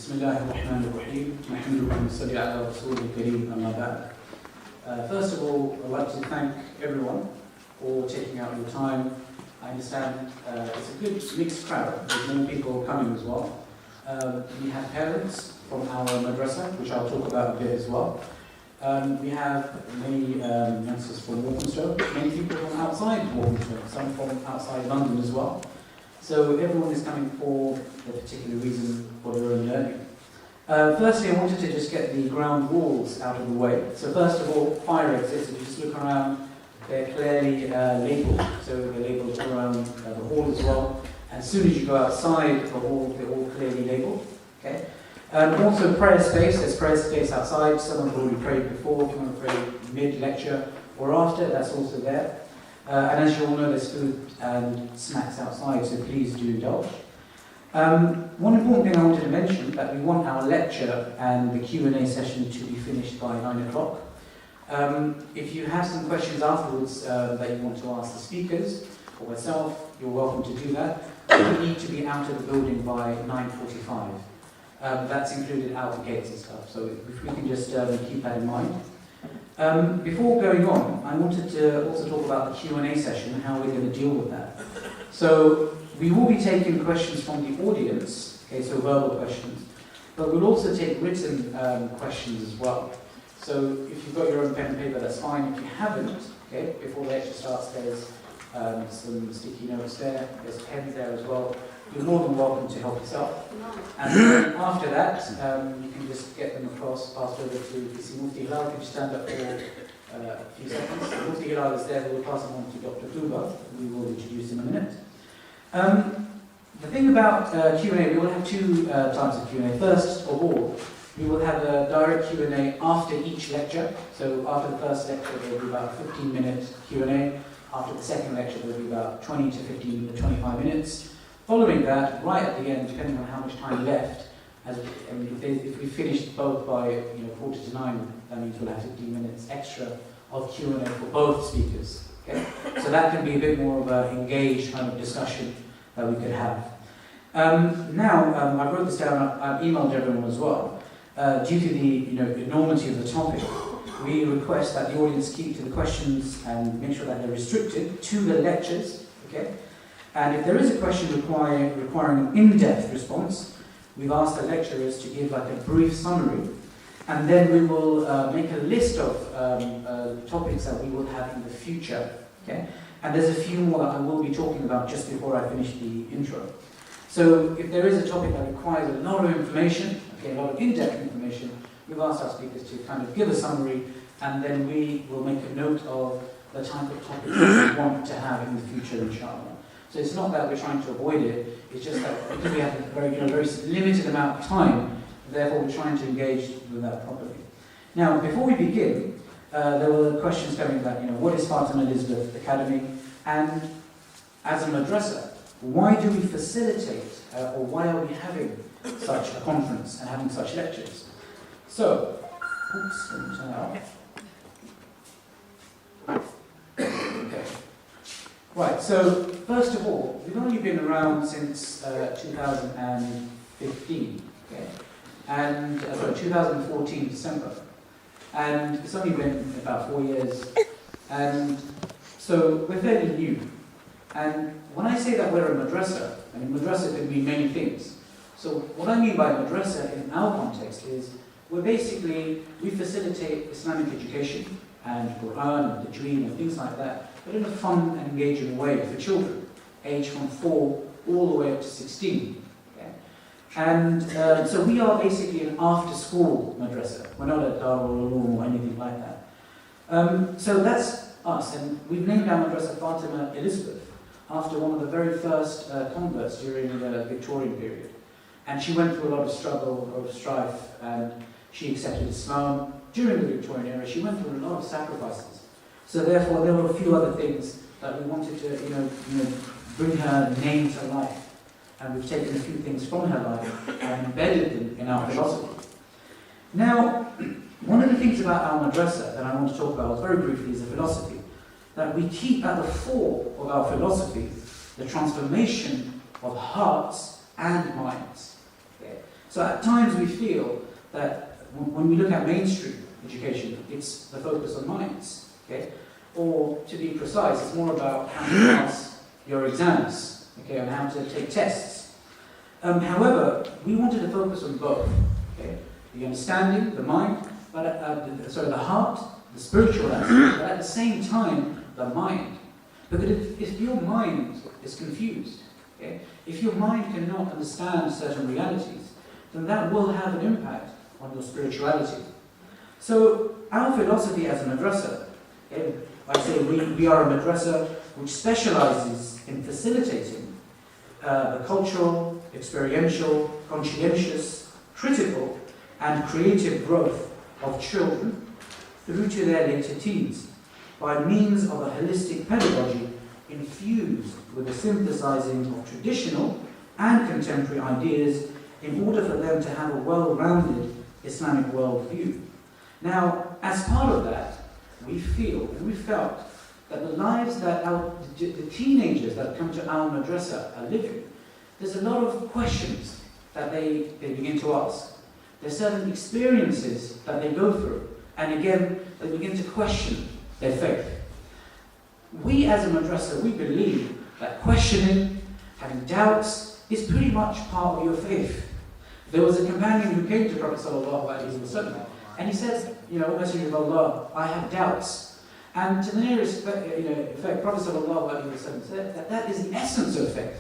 بسم الله الرحمن الرحيم نحمده ونصلي على رسوله الكريم أما بعد. First of all, I'd like to thank everyone for taking out your time. I understand it's a good mixed crowd. There's more people coming as well. We have parents from our madrasa, which I'll talk about a bit as well. We have many youngsters from Walthamstow, many people from outside Walthamstow, some from outside London as well. So everyone is coming for a particular reason for their own learning. Firstly, I wanted to just get the ground rules out of the way. So first of all, fire exits, if you just look around, they're clearly labelled. So they're labelled around the hall as well. And as soon as you go outside the hall, they're all clearly labelled. Okay. Also prayer space, there's prayer space outside. Someone's already prayed before. If you want to pray mid-lecture or after, that's also there. And as you all know, there's food and snacks outside, so please do indulge. One important thing I wanted to mention, that we want our lecture and the Q&A session to be finished by 9 o'clock. If you have some questions afterwards that you want to ask the speakers or myself, you're welcome to do that. You need to be out of the building by 9:45. That's included out the gates and stuff, so if we can just keep that in mind. Before going on, I wanted to also talk about the Q&A session and how we're going to deal with that. So we will be taking questions from the audience, okay, so verbal questions, but we'll also take written questions as well. So if you've got your own pen and paper, that's fine. If you haven't, okay, before the lecture starts, there's some sticky notes there, there's pens there as well. You're more than welcome to help yourself. And then after that, you can just get them across, passed over to Mufti Hilal. Could you stand up for a few seconds? Mufti Hilal is there, we'll pass them on to Dr. Tuba. We will introduce in a minute. The thing about Q&A, we will have two types of Q&A. First of all, we will have a direct Q&A after each lecture. So after the first lecture, there will be about a 15-minute Q&A. After the second lecture, there will be about 20 to 25 minutes. Following that, right at the end, depending on how much time left, if we finished both by 8:45, that means we'll have 15 minutes extra of Q&A for both speakers. Okay? So that can be a bit more of an engaged kind of discussion that we could have. I wrote this down, I've emailed everyone as well. Due to the enormity of the topic, we request that the audience keep to the questions and make sure that they're restricted to the lectures. Okay? And if there is a question requiring an in-depth response, we've asked the lecturers to give like a brief summary, and then we will make a list of topics that we will have in the future. Okay? And there's a few more that I will be talking about just before I finish the intro. So if there is a topic that requires a lot of information, okay, a lot of in-depth information, we've asked our speakers to kind of give a summary, and then we will make a note of the type of topics that we want to have in the future, inshallah. So it's not that we're trying to avoid it, it's just that because we have a very limited amount of time, therefore we're trying to engage with that properly. Now, before we begin, there were questions coming about, what is Fatima Elizabeth Academy? And as a madrasa, why do we facilitate, or why are we having such a conference and having such lectures? So, oops, let me turn that off. Okay. Right, so first of all, we've only been around since 2015, okay? And 2014 December, and it's only been about 4 years, and so we're fairly new. And when I say that we're a madrasa, I mean madrasa can mean many things. So what I mean by madrasa in our context is we facilitate Islamic education and Quran and Tajweed and things like that, but in a fun and engaging way for children, aged from 4 all the way up to 16. Okay? And so we are basically an after-school madrasa. We're not a Darul Uloom or anything like that. So that's us, and we've named our madrasa Fatima Elizabeth after one of the very first converts during the Victorian period. And she went through a lot of struggle, a lot of strife, and she accepted Islam. During the Victorian era, she went through a lot of sacrifices. So therefore, there were a few other things that we wanted to, bring her name to life. And we've taken a few things from her life and embedded them in our philosophy. Now, one of the things about our madrasa that I want to talk about very briefly is the philosophy. That we keep at the fore of our philosophy the transformation of hearts and minds. Okay? So at times we feel that when we look at mainstream education, it's the focus on minds, okay? Or to be precise, it's more about how to pass your exams, okay, and how to take tests. However, we wanted to focus on both, okay? The understanding, the mind, but the heart, the spiritual aspect, but at the same time, the mind. Because if your mind is confused, okay, if your mind cannot understand certain realities, then that will have an impact on your spirituality. So our philosophy as a madrasa, okay, I say we are a madrasa which specializes in facilitating the cultural, experiential, conscientious, critical, and creative growth of children through to their later teens by means of a holistic pedagogy infused with the synthesizing of traditional and contemporary ideas in order for them to have a well-rounded Islamic worldview. Now, as part of that, we felt that the lives that the teenagers that come to our madrasa are living, there's a lot of questions that they begin to ask. There's certain experiences that they go through, and again, they begin to question their faith. We as a madrasa, we believe that questioning, having doubts, is pretty much part of your faith. There was a companion who came to Prophet ﷺ, and he said, O Messenger of Allah, I have doubts. And to the nearest effect, Prophet ﷺ said that is the essence of faith.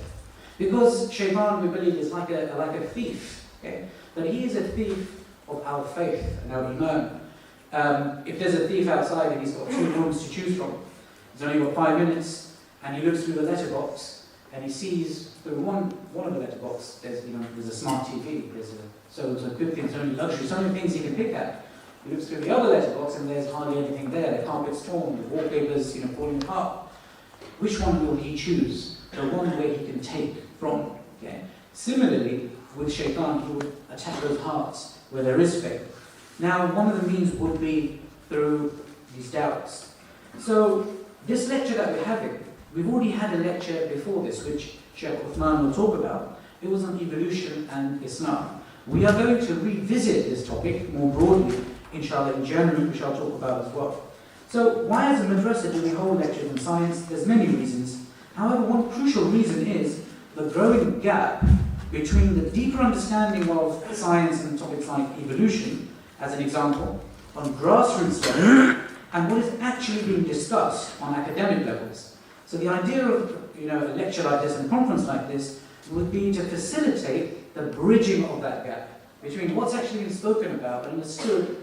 Because shaitan, we believe, is like a thief. Okay? But he is a thief of our faith and our iman. If there's a thief outside and he's got 2 rooms to choose from, he's only got 5 minutes, and he looks through the letterbox, and he sees through one of the letterbox, there's a smart TV, there's so good things, so many luxury, so many things he can pick at. He looks through the other letterbox, and there's hardly anything there. The carpet's torn, the wallpaper's falling apart. Which one will he choose? The one where he can take from. Okay? Similarly, with shaitan, he would attack those hearts where there is faith. Now, one of the means would be through these doubts. So, this lecture that we're having, we've already had a lecture before this, which Sheikh Uthman will talk about. It was on evolution and Islam. We are going to revisit this topic more broadly, inshallah, in January, which I'll talk about as well. So, why as a madrasa do we hold lectures on science? There's many reasons. However, one crucial reason is the growing gap between the deeper understanding of science and topics like evolution, as an example, on grassroots level, and what is actually being discussed on academic levels. So the idea of a lecture like this and a conference like this would be to facilitate the bridging of that gap between what's actually been spoken about and understood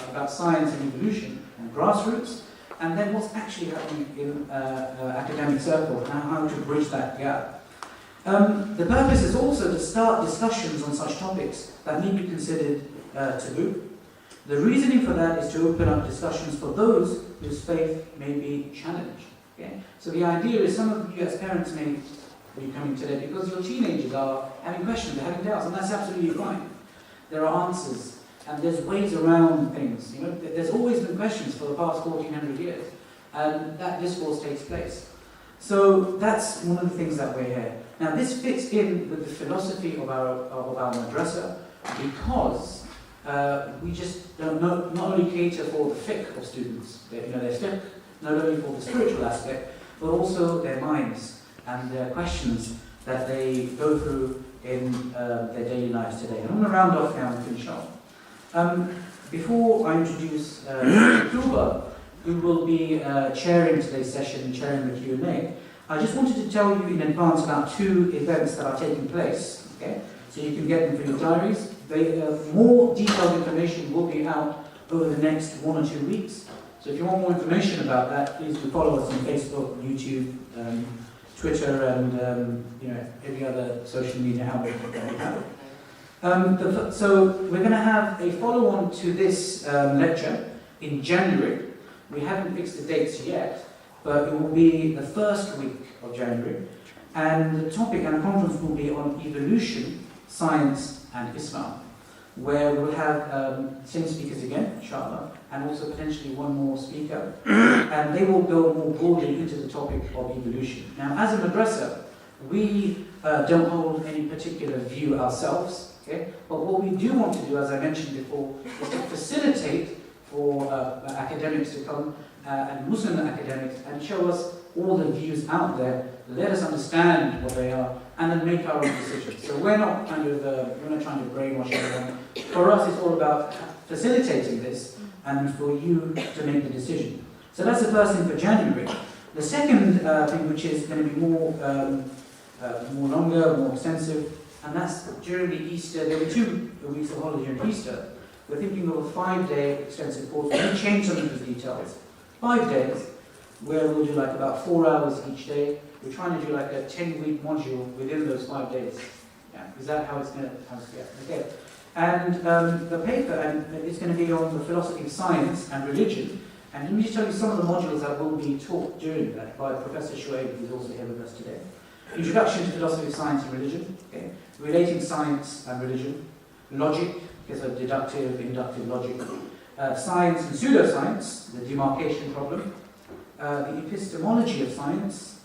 about science and evolution on grassroots, and then what's actually happening in academic circles and how to bridge that gap. The purpose is also to start discussions on such topics that may be considered taboo. The reasoning for that is to open up discussions for those whose faith may be challenged. Okay? So the idea is some of you as parents may be coming today because your teenagers are having questions, they're having doubts, and that's absolutely fine. There are answers, and there's ways around things. There's always been questions for the past 1400 years, and that discourse takes place. So that's one of the things that we're here. Now this fits in with the philosophy of our madrasa because we just don't not only cater for the fiqh of students, their fiqh, not only for the spiritual aspect, but also their minds and their questions that they go through in their daily lives today. And I'm going to round off now and finish off. Before I introduce Tuba, who will be chairing today's session, chairing the Q&A, I just wanted to tell you in advance about 2 events that are taking place. Okay? So you can get them for your diaries. More detailed information will be out over the next 1 or 2 weeks. So if you want more information about that, please do follow us on Facebook, YouTube, Twitter, and every other social media outlet that we have. So we're going to have a follow-on to this lecture in January. We haven't fixed the dates yet, but it will be the first week of January. And the topic and the conference will be on evolution, science, and Islam, where we'll have same speakers again, inshallah, and also potentially one more speaker. And they will go more broadly into the topic of evolution. Now, as a madrasa, we don't hold any particular view ourselves. Okay? But what we do want to do, as I mentioned before, is to facilitate for academics to come and Muslim academics and show us all the views out there, let us understand what they are, and then make our own decisions. So we're not trying to brainwash anyone. For us, it's all about facilitating this and for you to make the decision. So that's the first thing for January. The second thing, which is going to be more longer, more extensive, and that's during the Easter. There were 2 weeks of holiday during Easter. We're thinking of a 5-day extensive course. We change some of the details. 5 days, where we'll do like about 4 hours each day. We're trying to do like a 10-week module within those 5 days. Yeah, is that how it's going to? Okay. And the paper, and it's going to be on the philosophy of science and religion. And let me just tell you some of the modules that will be taught during that by Professor Shoaib, who's also here with us today. Introduction to philosophy of science and religion. Okay. Relating science and religion. Logic, because of deductive, inductive logic. Science and pseudoscience, the demarcation problem. The epistemology of science.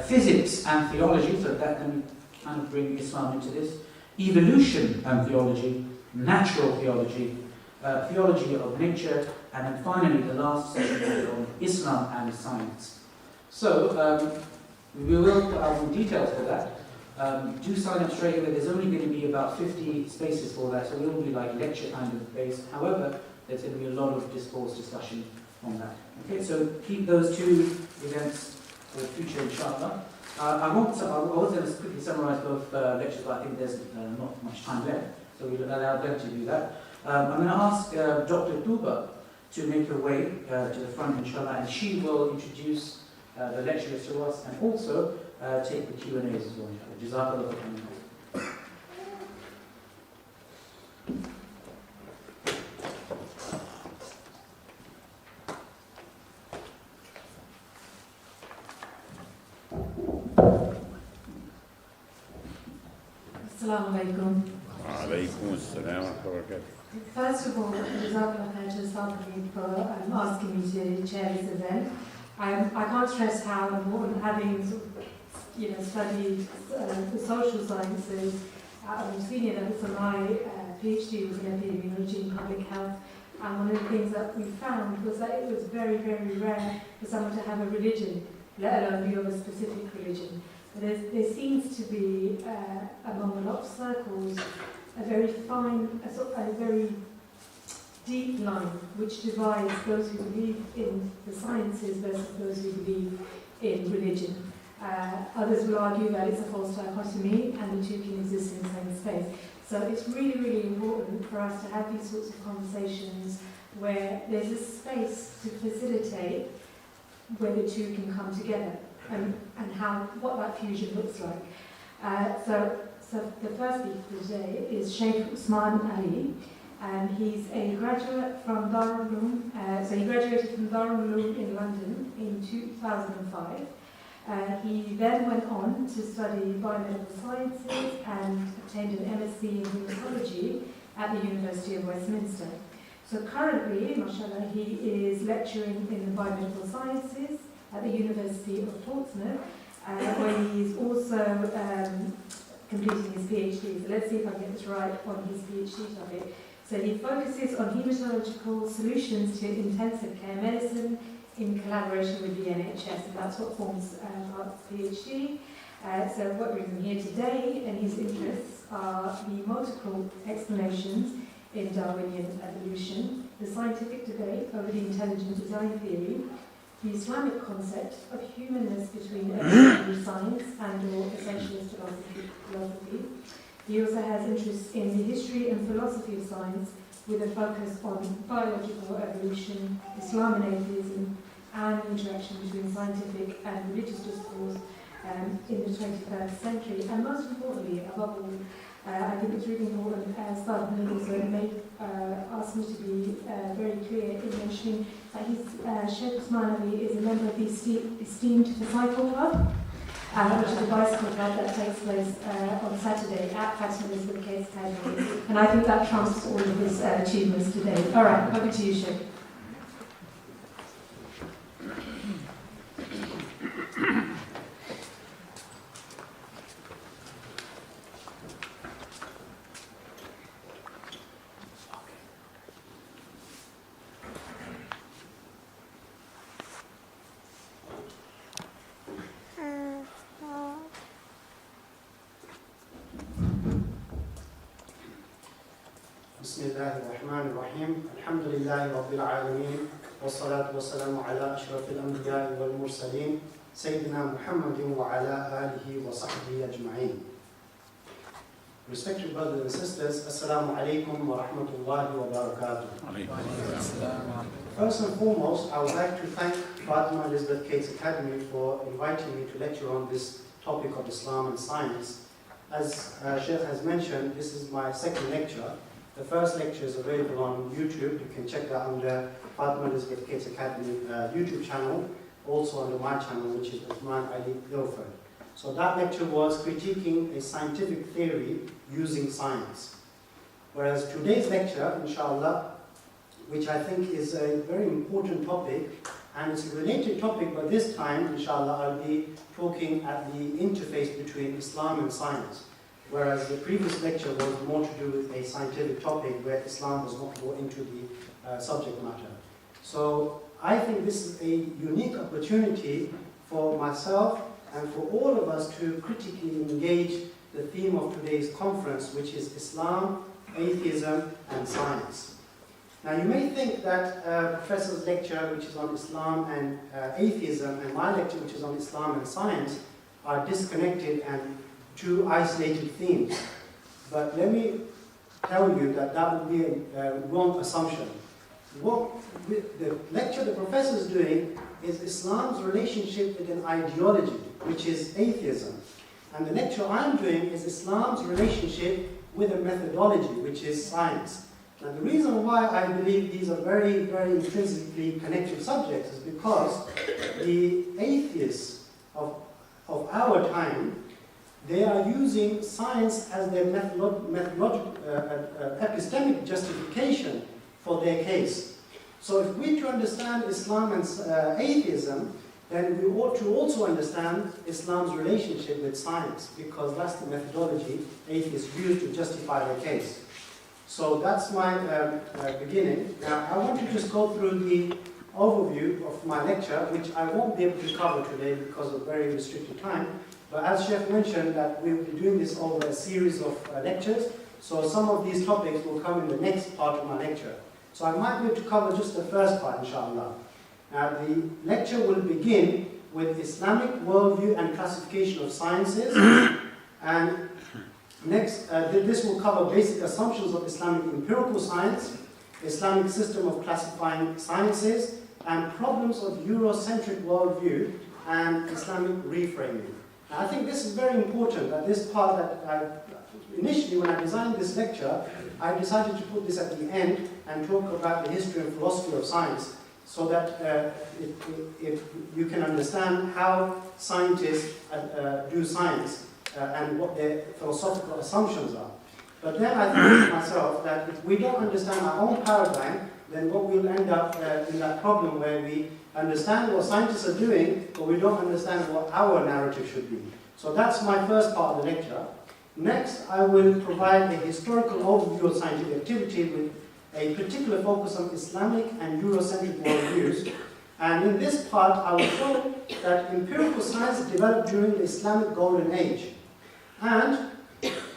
Physics and theology, so that let me kind of bring Islam into this. Evolution and theology. Natural theology. Theology of nature. And then finally, the last section is on Islam and science. So, we will put out more details for that. Do sign up straight away. There's only going to be about 50 spaces for that, so it will be like lecture kind of based. However, there's going to be a lot of discourse discussion on that. Okay, so keep those 2 events for the future, inshallah. I was going to quickly summarize both lectures, but I think there's not much time left, so we'll allow them to do that. I'm going to ask Dr. Tuba to make her way to the front, inshallah, and she will introduce the lecturers to us and also take the Q&As as well, inshallah. Jazakallah khairan. Assalamu alaikum. Alaikum assalam wa barakatuh. First of all, Jazakallah khair to Ustadh for asking me to chair this event. I can't stress how important having studied the social sciences at a senior level. So my PhD was in epidemiology and public health, and one of the things that we found was that it was very, very rare for someone to have a religion, let alone be of a specific religion. But there seems to be, among a lot of circles, a very fine, a very deep line which divides those who believe in the sciences versus those who believe in religion. Others will argue that it's a false dichotomy and the 2 can exist in the same space. So it's really, really important for us to have these sorts of conversations where there's a space to facilitate where the 2 can come together and what that fusion looks like. So the first speaker today is Sheikh Usman Ali, and he's a graduate from Darul Uloom. So he graduated from Darul Uloom in London in 2005. He then went on to study biomedical sciences and obtained an MSc in hematology at the University of Westminster. So currently, mashallah, he is lecturing in the biomedical sciences at the University of Portsmouth, where he's also completing his PhD. So let's see if I get this right on his PhD topic. So he focuses on hematological solutions to intensive care medicine in collaboration with the NHS, and that's what forms part of the PhD. So what brings him here today, and his interests are the multiple explanations in Darwinian evolution, the scientific debate over the intelligent design theory, the Islamic concept of humanness between evolutionary science and or essentialist philosophy. He also has interests in the history and philosophy of science with a focus on biological evolution, Islam and atheism, and the interaction between scientific and religious discourse in the 21st century. And most importantly, above all, I think it's really important, as Ustadh also asked me to be very clear in mentioning that Sheikh Usman Ali is a member of the esteemed Disciple Club, which is a bicycle club that takes place on Saturday at Fatima Elizabeth Case Academy. And I think that trumps all of his achievements today. All right, over to you, Sheikh. Bismillahirrahmanirrahim. Alhamdulillahi Rabbil Alameen. Wassalatu wassalamu ala ashrafil anbiya'i wal mursaleen. Sayyidina Muhammadin wa ala alihi wa sahbihi ajma'een. Respected brothers and sisters, Assalamu alaikum wa rahmatullahi wa barakatuh. First and foremost, I would like to thank Fatima Elizabeth Cates Academy for inviting me to lecture on this topic of Islam and science. As Sheikh has mentioned, this is my second lecture. The first lecture is available on YouTube. You can check that under Fatima Elizabeth Cates Academy YouTube channel, also under my channel, which is Usman Ali. So that lecture was critiquing a scientific theory using science. Whereas today's lecture, inshallah, which I think is a very important topic, and it's a related topic, but this time, inshallah, I'll be talking at the interface between Islam and science. Whereas the previous lecture was more to do with a scientific topic where Islam was not brought into the subject matter. So I think this is a unique opportunity for myself and for all of us to critically engage the theme of today's conference, which is Islam, atheism, and science. Now you may think that Professor's lecture, which is on Islam and atheism, and my lecture, which is on Islam and science, are disconnected and two isolated themes. But let me tell you that that would be a wrong assumption. What the lecture the professor is doing is Islam's relationship with an ideology, which is atheism. And the lecture I'm doing is Islam's relationship with a methodology, which is science. Now the reason why I believe these are very, very intrinsically connected subjects is because the atheists of our time, they are using science as their epistemic justification for their case. So if we're to understand Islam and atheism, then we ought to also understand Islam's relationship with science, because that's the methodology atheists use to justify their case. So that's my beginning. Now I want to just go through the overview of my lecture, which I won't be able to cover today because of very restricted time. But as Sheikh mentioned, that we will be doing this over a series of lectures, so some of these topics will come in the next part of my lecture. So I might be able to cover just the first part, inshallah. Now the lecture will begin with Islamic worldview and classification of sciences, and next this will cover basic assumptions of Islamic empirical science, Islamic system of classifying sciences, and problems of Eurocentric worldview and Islamic reframing. Now, I think this is very important, that this part that initially when I designed this lecture, I decided to put this at the end and talk about the history and philosophy of science, so that if you can understand how scientists do science and what their philosophical assumptions are. But then I think to myself that if we don't understand our own paradigm, then what we'll end up in that problem where we understand what scientists are doing, but we don't understand what our narrative should be. So that's my first part of the lecture. Next, I will provide a historical overview of scientific activity with a particular focus on Islamic and Eurocentric worldviews. And in this part, I will show that empirical science developed during the Islamic Golden Age. And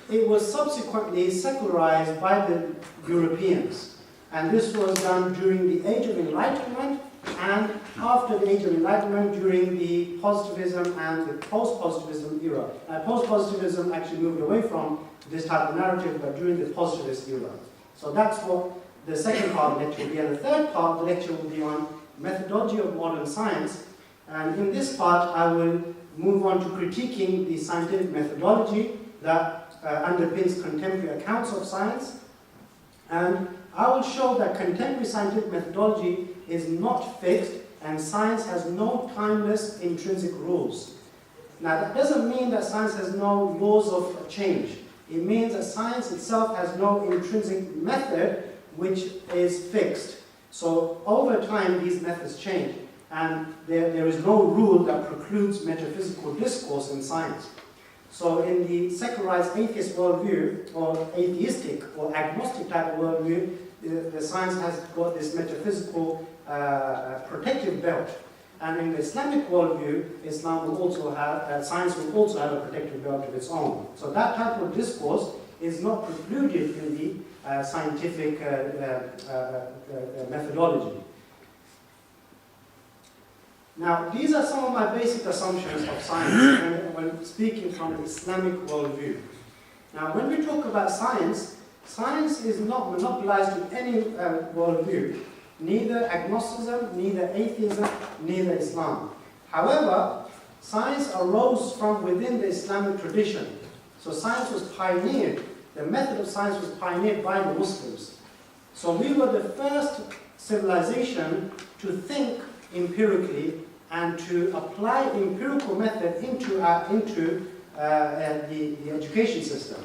it was subsequently secularized by the Europeans. And this was done during the Age of Enlightenment and after the Age of Enlightenment, during the positivism and the post-positivism era. Post-positivism actually moved away from this type of narrative, but during the positivist era. So that's what the second part of the lecture will be. And the third part of the lecture will be on methodology of modern science. And in this part, I will move on to critiquing the scientific methodology that underpins contemporary accounts of science. And I will show that contemporary scientific methodology is not fixed and science has no timeless intrinsic rules. Now that doesn't mean that science has no laws of change. It means that science itself has no intrinsic method which is fixed. So over time these methods change, and there is no rule that precludes metaphysical discourse in science. So in the secularized atheist worldview, or atheistic or agnostic type of worldview, the science has got this metaphysical protective belt. And in the Islamic worldview, Islam will also have, science will also have a protective belt of its own. So that type of discourse is not precluded in the scientific methodology. Now, these are some of my basic assumptions of science when speaking from the Islamic worldview. Now, when we talk about science, science is not monopolized to any worldview, neither agnosticism, neither atheism, neither Islam. However, science arose from within the Islamic tradition. So science was pioneered, the method of science was pioneered by the Muslims. So we were the first civilization to think empirically and to apply empirical method into the education system.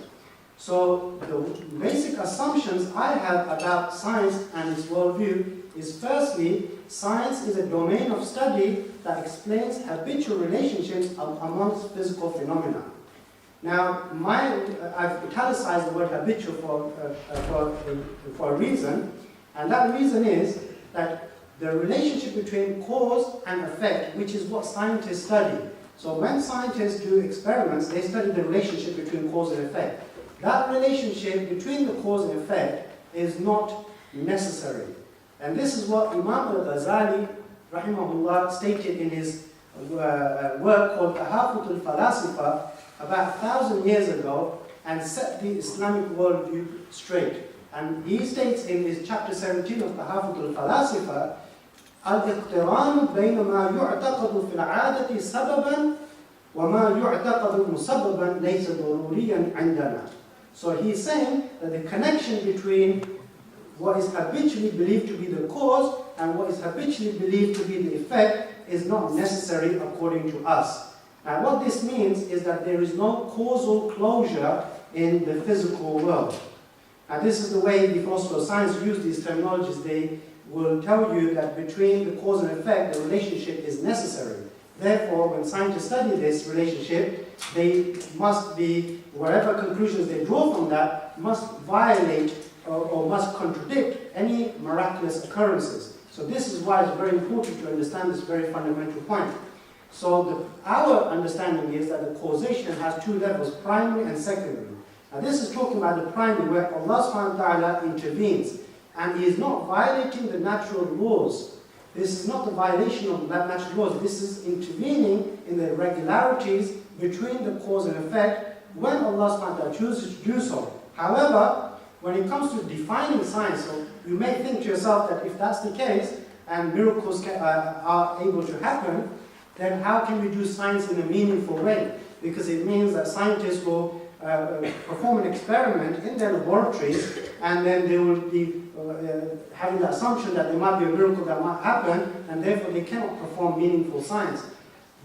So the basic assumptions I have about science and its worldview is, firstly, science is a domain of study that explains habitual relationships amongst physical phenomena. Now, I've italicized the word habitual for a reason, and that reason is that the relationship between cause and effect, which is what scientists study. So when scientists do experiments, they study the relationship between cause and effect. That relationship between the cause and effect is not necessary. And this is what Imam al-Ghazali, rahimahullah, stated in his work called Tahafut al-Falasifa about 1,000 years ago, and set the Islamic worldview straight. And he states in his chapter 17 of Tahafut al-Falasifa, الاقتران بين ما يعتقد في العادة سببا وما يعتقد مسببا ليس ضروريا عندنا. So he's saying that the connection between what is habitually believed to be the cause and what is habitually believed to be the effect is not necessary according to us. Now what this means is that there is no causal closure in the physical world. Now this is the way the philosophers of science use these terminologies. They will tell you that between the cause and effect, the relationship is necessary. Therefore, when scientists study this relationship, they must be, whatever conclusions they draw from that, must violate or must contradict any miraculous occurrences. So this is why it's very important to understand this very fundamental point. So our understanding is that the causation has two levels, primary and secondary. Now this is talking about the primary, where Allah subhanahu wa ta'ala intervenes. And He is not violating the natural laws. This is not the violation of natural laws. This is intervening in the irregularities between the cause and effect when Allah subhanahu wa ta'ala chooses to do so. However, when it comes to defining science, so you may think to yourself that if that's the case, and miracles are able to happen, then how can we do science in a meaningful way? Because it means that scientists will perform an experiment in their laboratories, and then they will be having the assumption that there might be a miracle that might happen, and therefore they cannot perform meaningful science.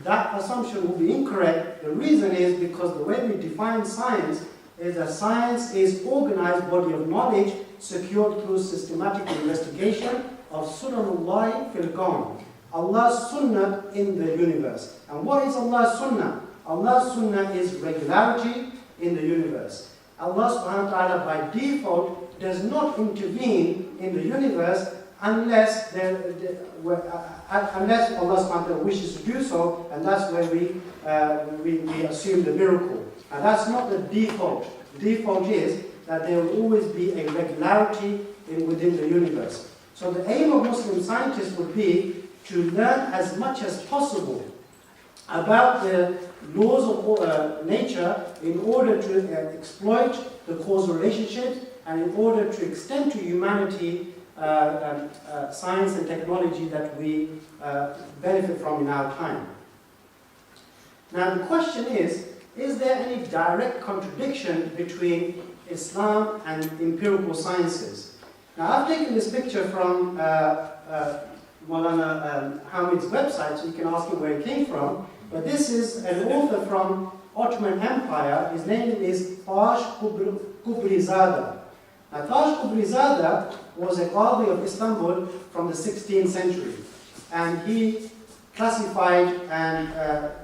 That assumption will be incorrect. The reason is because the way we define science is that science is organized body of knowledge secured through systematic investigation of Sunnanullahi fil kawn, Allah's sunnah in the universe. And what is Allah's sunnah? Allah's sunnah is regularity in the universe. Allah subhanahu wa ta'ala by default does not intervene in the universe unless Allah subhanahu wa ta'ala wishes to do so, and that's where we assume the miracle. And that's not the default. The default is that there will always be a regularity within the universe. So the aim of Muslim scientists would be to learn as much as possible about the laws of nature in order to exploit the causal relationships and in order to extend to humanity science and technology that we benefit from in our time. Now the question is there any direct contradiction between Islam and empirical sciences? Now I've taken this picture from Maulana Hamid's website, so you can ask him where it came from. But this is an author from Ottoman Empire. His name is Taj Kubrizada. Now Taj Kubrizada was a Qadi of Istanbul from the 16th century. And he classified and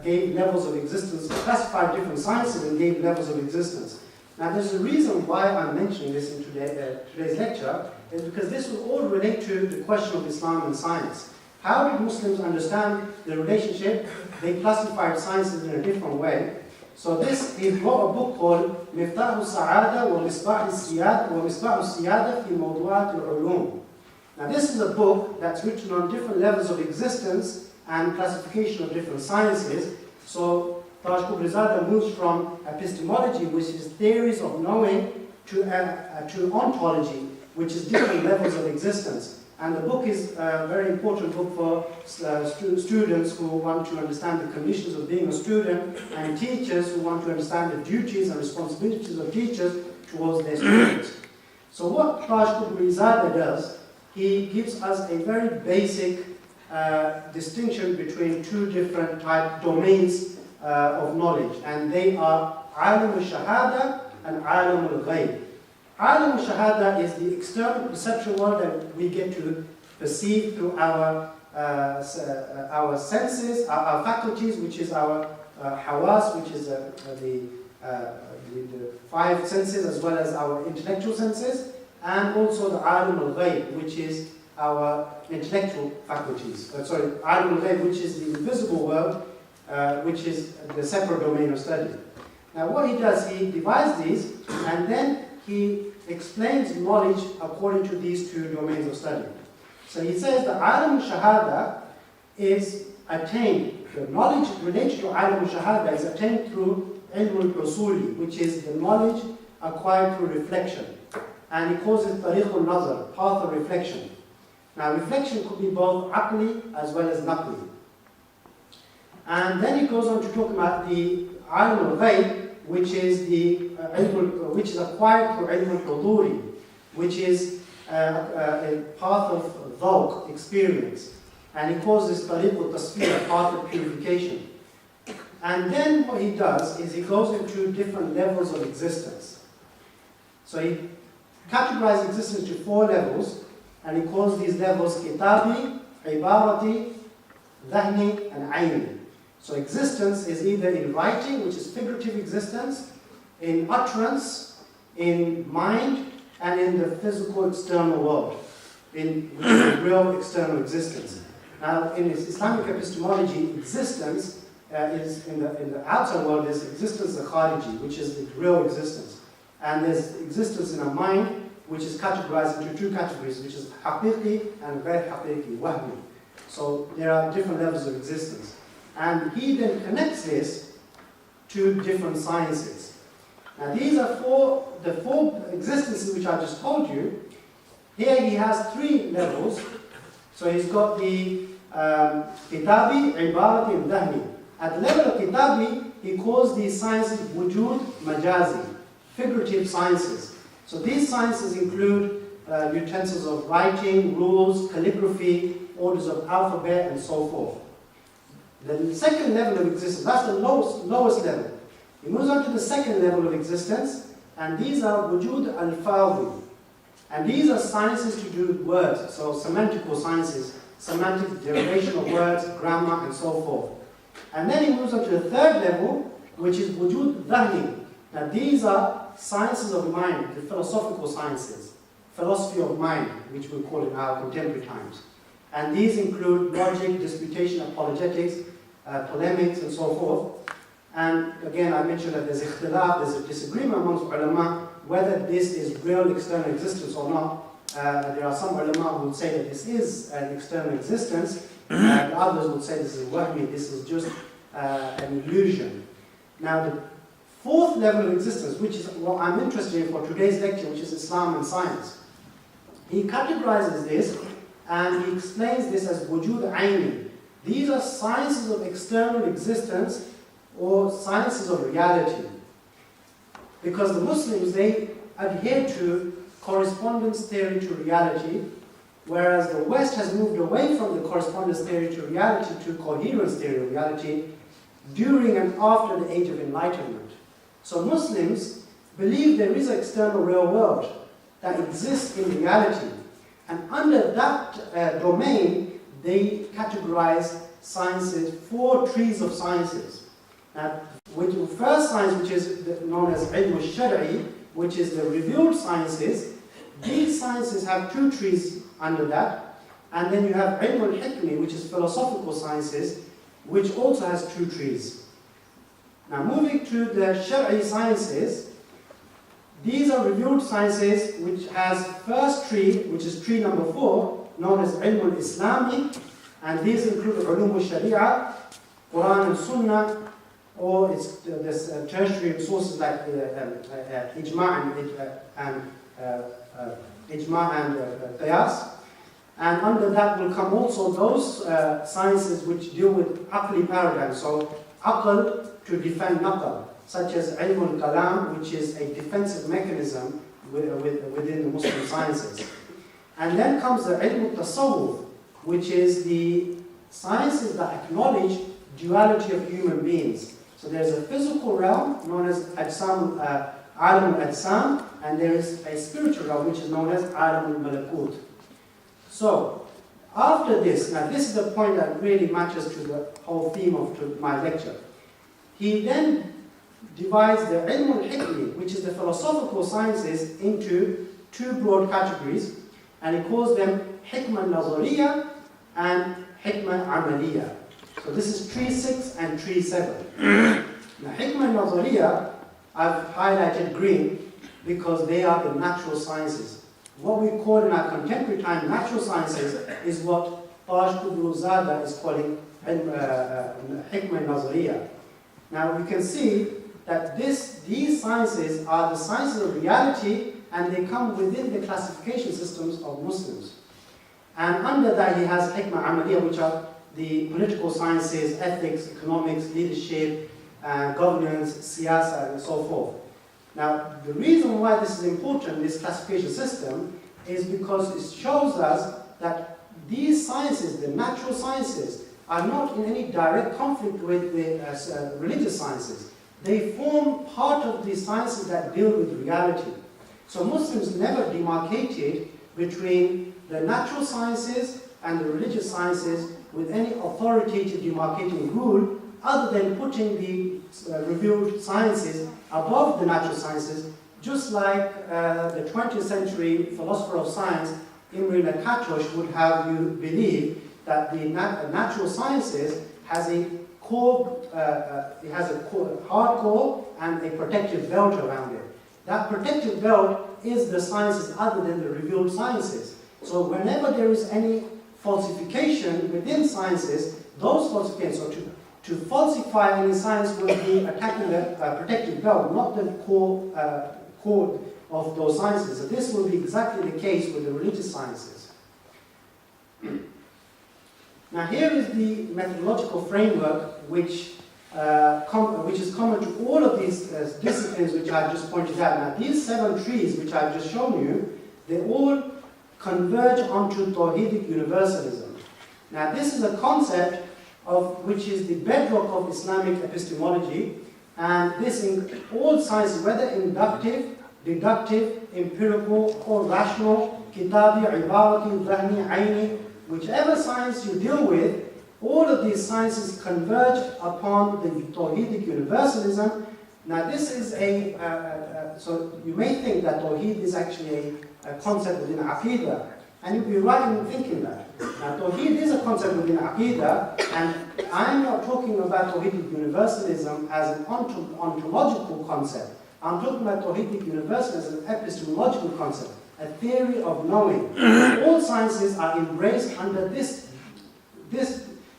gave levels of existence, classified different sciences and gave levels of existence. Now there's a reason why I'm mentioning this in today's lecture, is because this will all relate to the question of Islam and science. How did Muslims understand the relationship? They classified sciences in a different way. So he wrote a book called مفتاح السعادة ومصباح السيادة في موضوعات العلوم. Now this is a book that's written on different levels of existence and classification of different sciences. So Taj Kubrizada moves from epistemology, which is theories of knowing, to ontology, which is different levels of existence. And the book is a very important book for students who want to understand the conditions of being a student, and teachers who want to understand the duties and responsibilities of teachers towards their students. So what Taj Kubrizada does, he gives us a very basic distinction between two different domains of knowledge, and they are Alam al-Shahada and Alam al-Ghayb. Alam al-Shahada is the external perceptual world that we get to perceive through our senses, our faculties, which is our hawas, which is the five senses, as well as our intellectual senses, and also the Alam al-Ghayb, which is our intellectual faculties. Alam al-Ghayb, which is the invisible world, which is the separate domain of study. Now what he does, he divides these, and then he explains knowledge according to these two domains of study. So he says that Alam al-Shahada is attained, the knowledge related to Alam al-Shahada is attained through Ilm al-Usuli, which is the knowledge acquired through reflection. And he calls it Tariq al-Nazar, path of reflection. Now reflection could be both Aqli as well as Naqli. And then he goes on to talk about the Alam al-Ghayb, which is which is acquired through Ilm al-Huduri, which is a path of dhawq, experience. And he calls this Tariq al-Tasfir, path of purification. And then what he does is he goes into different levels of existence. So he categorizes existence to 4 levels, and he calls these levels Kitabi, Ibarati, Dhahni, and Aini. So existence is either in writing, which is figurative existence, in utterance, in mind, and in the physical external world, in real external existence. Now, in Islamic epistemology, existence is in the outside world. There's existence of khariji, which is the real existence, and there's existence in a mind, which is categorized into 2 categories, which is haqiqi and ghair haqiqi, wahmi. So there are different levels of existence. And he then connects this to different sciences. Now these are the four existences which I just told you. Here he has 3 levels. So he's got the Kitabi, Ibarati, and Dhahni. At the level of Kitabi, he calls these sciences Wujud, Majazi, figurative sciences. So these sciences include utensils of writing, rules, calligraphy, orders of alphabet, and so forth. The second level of existence, that's the lowest level. He moves on to the second level of existence, and these are Wujud al-Fadhi. And these are sciences to do with words, so semantical sciences, semantic derivation of words, grammar, and so forth. And then he moves on to the third level, which is Wujud Dhahni. Now these are sciences of mind, the philosophical sciences, philosophy of mind, which we call in our contemporary times. And these include logic, disputation, apologetics, polemics, and so forth. And again, I mentioned that there's ikhtilaf, there's a disagreement amongst ulama whether this is real external existence or not. There are some ulama who would say that this is an external existence, and others would say this is wahmi, this is just an illusion. Now, the 4th level of existence, which is what I'm interested in for today's lecture, which is Islam and science. He categorizes this and he explains this as wujud aini. These are sciences of external existence or sciences of reality. Because the Muslims, they adhere to correspondence theory to reality, whereas the West has moved away from the correspondence theory to reality to coherence theory of reality during and after the Age of Enlightenment. So Muslims believe there is an external real world that exists in reality. And under that domain, they categorize sciences, 4 trees of sciences. Now, with the first science, which is known as Ilm al-Shar'i, which is the revealed sciences, these sciences have 2 trees under that. And then you have Ilm al-Hikmi, which is philosophical sciences, which also has 2 trees. Now moving to the Shar'i sciences, these are revealed sciences which has first tree, which is tree number 4, known as Ilm al-Islami, and these include Ulum al-Sharia, Quran and Sunnah, or it's tertiary sources like Ijma' and Qiyas. And under that will come also those sciences which deal with Aqli paradigm, so Aql to defend Naql, such as Ilm al-Kalam, which is a defensive mechanism within the Muslim sciences. And then comes the Ilm al-Tasawwuf, which is the sciences that acknowledge duality of human beings. So there's a physical realm known as Alam al-Ajsam, and there is a spiritual realm which is known as Alam al-Malakut. So, after this, now this is the point that really matches to the whole theme of my lecture. He then divides the Ilm al-Hikmi, which is the philosophical sciences, into 2 broad categories, and he calls them Hikmah Nazariya and Hikmah Amaliya. So this is tree 6 and tree 7. Now Hikmah Nazariya, I've highlighted green because they are the natural sciences. What we call in our contemporary time natural sciences is what Taj Qutb is calling Hikmah Nazariya. Now we can see that these sciences are the sciences of reality, and they come within the classification systems of Muslims. And under that he has Hikmah Amaliya, which are the political sciences, ethics, economics, leadership, governance, siyasa, and so forth. Now, the reason why this is important, this classification system, is because it shows us that these sciences, the natural sciences, are not in any direct conflict with the religious sciences. They form part of the sciences that deal with reality. So Muslims never demarcated between the natural sciences and the religious sciences with any authoritative demarcating rule, other than putting the revealed sciences above the natural sciences, just like the 20th century philosopher of science, Imre Lakatos, would have you believe that the natural sciences has a core, hard core and a protective belt around it. That protective belt is the sciences other than the revealed sciences. So whenever there is any falsification within sciences, those falsifications, so to falsify any science will be attacking the protective belt, not the core of those sciences. So this will be exactly the case with the religious sciences. Now here is the methodological framework which is common to all of these disciplines which I've just pointed out. Now these 7 trees which I've just shown you, they all converge onto Tawhidic universalism. Now this is a concept which is the bedrock of Islamic epistemology, and this in all sciences, whether inductive, deductive, empirical, or rational, kitabi, ibarati, dhahni, aini, whichever science you deal with, all of these sciences converge upon the Tawhidic universalism. Now this is so you may think that Tawhid is actually a concept within Aqidah, and you'd be right in thinking that. Now Tawhid is a concept within Aqidah, and I'm not talking about Tawhidic universalism as an ontological concept. I'm talking about Tawhidic universalism as an epistemological concept, a theory of knowing. All sciences are embraced under this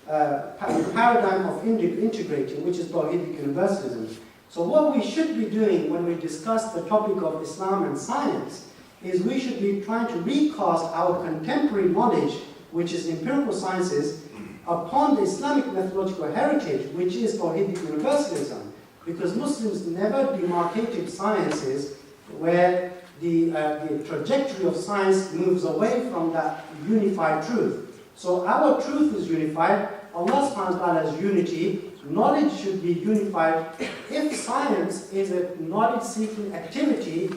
paradigm of integrating, which is Tawhidic universalism. So what we should be doing when we discuss the topic of Islam and science is we should be trying to recast our contemporary knowledge, which is empirical sciences, upon the Islamic methodological heritage, which is Tawhidic universalism. Because Muslims never demarcated sciences where the trajectory of science moves away from that unified truth. So our truth is unified, Allah subhanahu wa ta'ala is unity, knowledge should be unified. If science is a knowledge-seeking activity,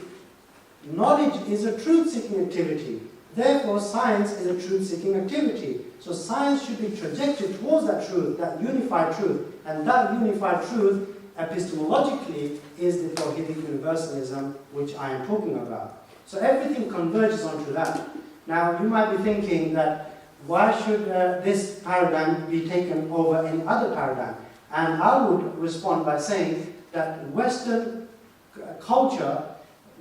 knowledge is a truth-seeking activity. Therefore, science is a truth-seeking activity. So science should be trajected towards that truth, that unified truth. And that unified truth, epistemologically, is the Tawhidic universalism which I am talking about. So everything converges onto that. Now, you might be thinking that why should this paradigm be taken over any other paradigm? And I would respond by saying that Western culture,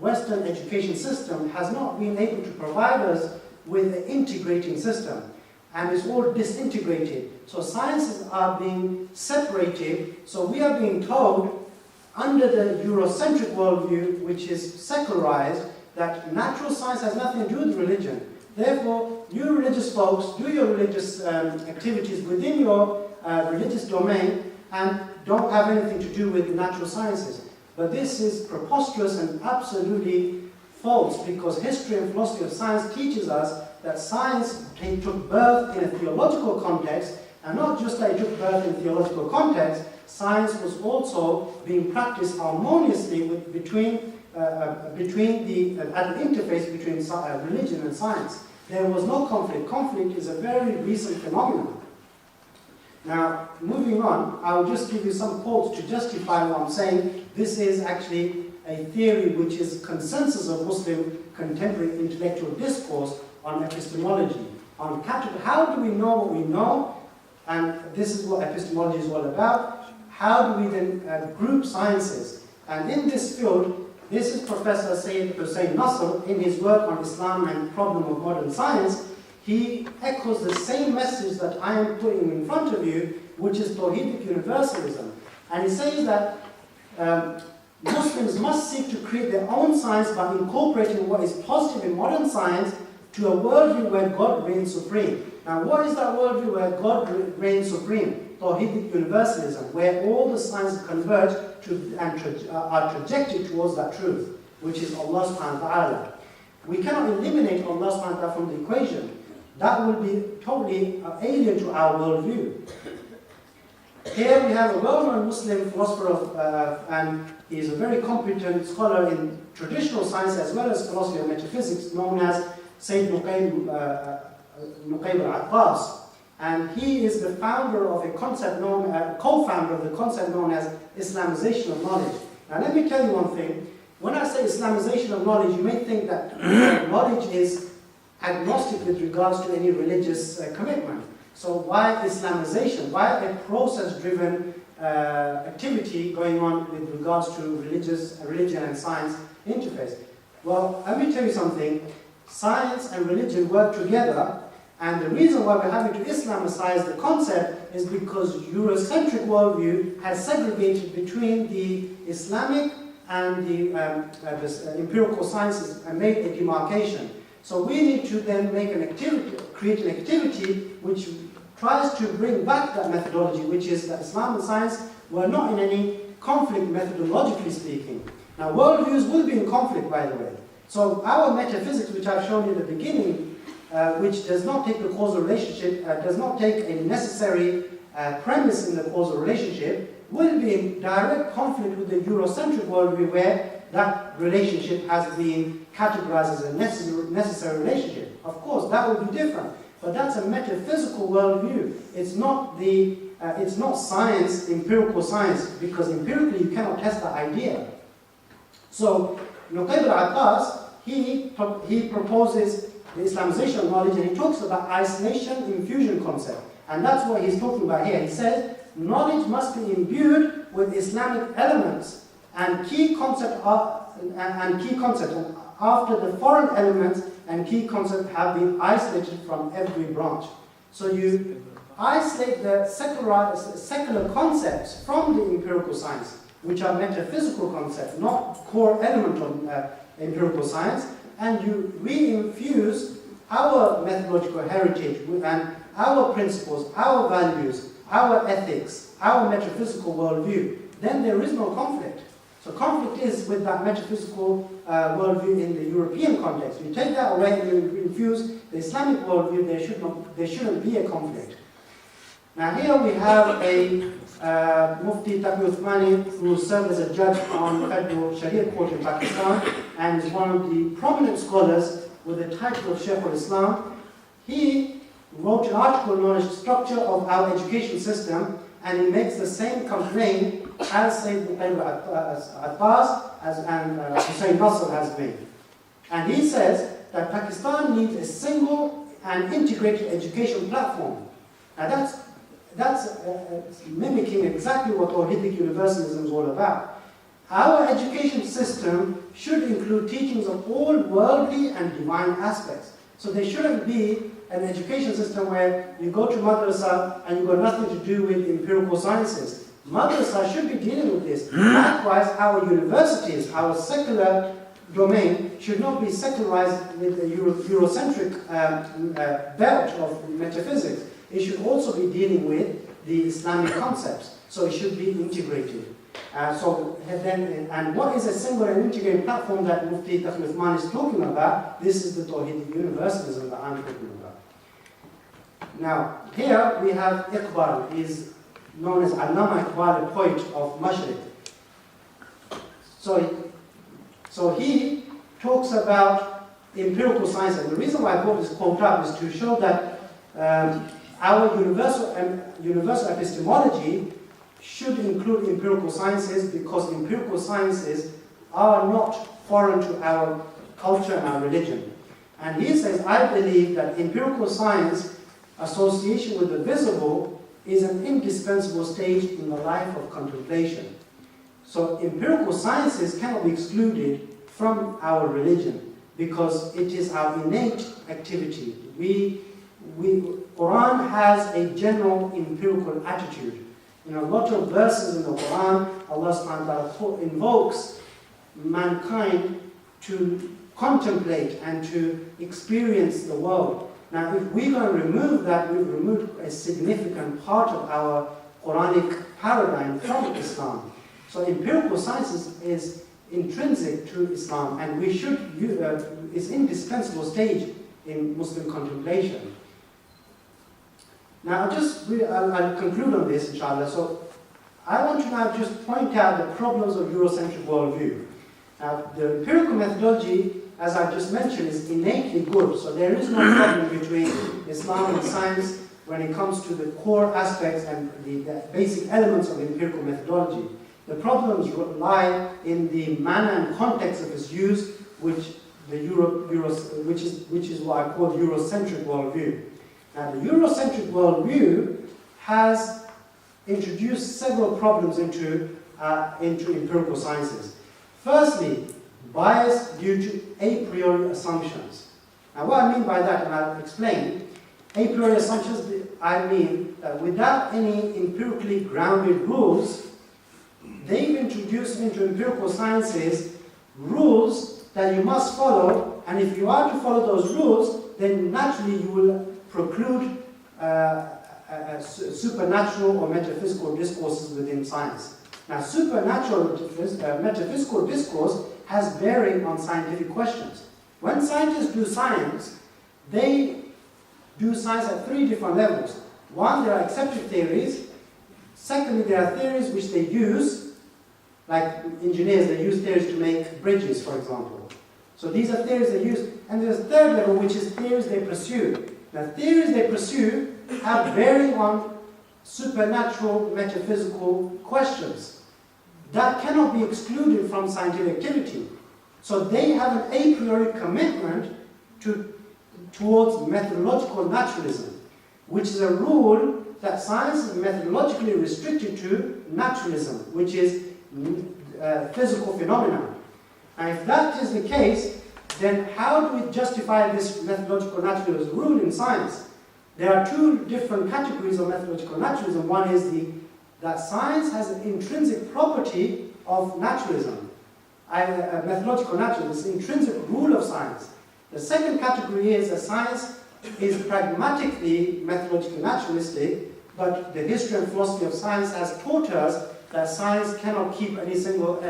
Western education system has not been able to provide us with an integrating system. And it's all disintegrated. So sciences are being separated. So we are being told, under the Eurocentric worldview, which is secularized, that natural science has nothing to do with religion. Therefore, you religious folks, do your religious activities within your religious domain and don't have anything to do with the natural sciences. But this is preposterous and absolutely false, because history and philosophy of science teaches us that science took birth in a theological context, and not just that it took birth in a theological context, science was also being practiced harmoniously at the interface between religion and science. There was no conflict. Conflict is a very recent phenomenon. Now, moving on, I will just give you some quotes to justify what I'm saying. This is actually a theory which is consensus of Muslim contemporary intellectual discourse on epistemology. On how do we know what we know? And this is what epistemology is all about. How do we then group sciences? And in this field, this is Professor Sayyid Hussein Nasr, in his work on Islam and Problem of Modern Science. He echoes the same message that I am putting in front of you, which is Tawhidic universalism. And he says that Muslims must seek to create their own science by incorporating what is positive in modern science to a worldview where God reigns supreme. Now, what is that worldview where God reigns supreme? Tawhidic universalism, where all the sciences converge to and are trajected towards that truth, which is Allah subhanahu wa ta'ala. We cannot eliminate Allah subhanahu wa ta'ala from the equation. That will be totally alien to our worldview. Here we have a well-known Muslim philosopher and he is a very competent scholar in traditional science as well as philosophy of metaphysics, known as Sayyid Nuqayb al-Abbas. And he is the founder of a concept known, co-founder of the concept known as Islamization of knowledge. Now let me tell you one thing. When I say Islamization of knowledge, you may think that knowledge is agnostic with regards to any religious commitment. So why Islamization? Why a process-driven activity going on with regards to religion and science interface? Well, let me tell you something. Science and religion work together, and the reason why we're having to Islamicize the concept is because Eurocentric worldview has segregated between the Islamic and the empirical sciences and made a demarcation. So we need to then make an activity, create an activity which tries to bring back that methodology, which is that Islam and science were not in any conflict methodologically speaking. Now worldviews will be in conflict, by the way. So our metaphysics, which I've shown you at the beginning, which does not take the causal relationship, does not take a necessary premise in the causal relationship, will be in direct conflict with the Eurocentric worldview where that relationship has been categorized as a necessary relationship. Of course, that will be different, but that's a metaphysical worldview. It's not science, empirical science, because empirically you cannot test that idea. So, Nuqayb al-Abbas, he proposes the Islamization of knowledge, and he talks about isolation infusion concept. And that's what he's talking about here. He says, knowledge must be imbued with Islamic elements and key concepts after the foreign elements and key concepts have been isolated from every branch. So you isolate the secular concepts from the empirical science, which are metaphysical concepts, not core element of empirical science, and you re-infuse our methodological heritage and our principles, our values, our ethics, our metaphysical worldview. Then there is no conflict. So conflict is with that metaphysical worldview in the European context. You take that away and you infuse the Islamic worldview, there shouldn't be a conflict. Now here we have a Mufti Taqi Uthmani, who served as a judge on federal Sharia court in Pakistan and is one of the prominent scholars with the title of Shaykh al-Islam. He wrote an article known as Structure of Our Education System, and he makes the same complaint as Sayyid Nuqayb al-Abbas and Hussein Nasr has made. And he says that Pakistan needs a single and integrated education platform. Now that's mimicking exactly what Tawhidic universalism is all about. Our education system should include teachings of all worldly and divine aspects. So there shouldn't be an education system where you go to madrasa and you've got nothing to do with empirical sciences. Madrasa should be dealing with this. Likewise, our universities, our secular domain should not be secularized with a Eurocentric belt of metaphysics. It should also be dealing with the Islamic concepts. So it should be integrated. And what is a single and integrated platform that Mufti Taqi Uthman is talking about? This is the Tawhidic universalism that I'm talking about. Now, here we have Iqbal, is known as Allama Iqbal, a poet of Mashriq. So he talks about empirical science, and the reason why I brought this quote up is to show that our universal epistemology should include empirical sciences, because empirical sciences are not foreign to our culture and our religion. And he says, I believe that empirical science, association with the visible, is an indispensable stage in the life of contemplation. So empirical sciences cannot be excluded from our religion, because it is our innate activity. Quran has a general empirical attitude. In a lot of verses in the Quran, Allah subhanahu wa ta'ala invokes mankind to contemplate and to experience the world. Now, if we're going to remove that, we've removed a significant part of our Quranic paradigm from Islam. So empirical science is intrinsic to Islam, and we should use it's an indispensable stage in Muslim contemplation. Now, I'll conclude on this, inshallah. So, I want to now just point out the problems of Eurocentric worldview. Now, the empirical methodology, as I just mentioned, is innately good. So, there is no problem between Islam and science when it comes to the core aspects and the basic elements of empirical methodology. The problems lie in the manner and context of its use, which is what I call Eurocentric worldview. Now, the Eurocentric worldview has introduced several problems into empirical sciences. Firstly, bias due to a priori assumptions. Now, what I mean by that, and I'll explain, a priori assumptions, I mean that without any empirically grounded rules, they've introduced into empirical sciences rules that you must follow, and if you are to follow those rules, then naturally you will preclude supernatural or metaphysical discourses within science. Now, supernatural metaphysical discourse has bearing on scientific questions. When scientists do science, they do science at three different levels. One, there are accepted theories. Secondly, there are theories which they use, like engineers, they use theories to make bridges, for example. So these are theories they use. And there's a third level, which is theories they pursue. Now, theories they pursue have bearing on supernatural metaphysical questions that cannot be excluded from scientific activity. So they have an a priori commitment towards methodological naturalism, which is a rule that science is methodologically restricted to naturalism, which is physical phenomena. And if that is the case, then how do we justify this methodological naturalism rule in science? There are two different categories of methodological naturalism. One is that science has an intrinsic property of naturalism, methodological naturalism, this intrinsic rule of science. The second category is that science is pragmatically methodologically naturalistic, but the history and philosophy of science has taught us that science cannot keep any single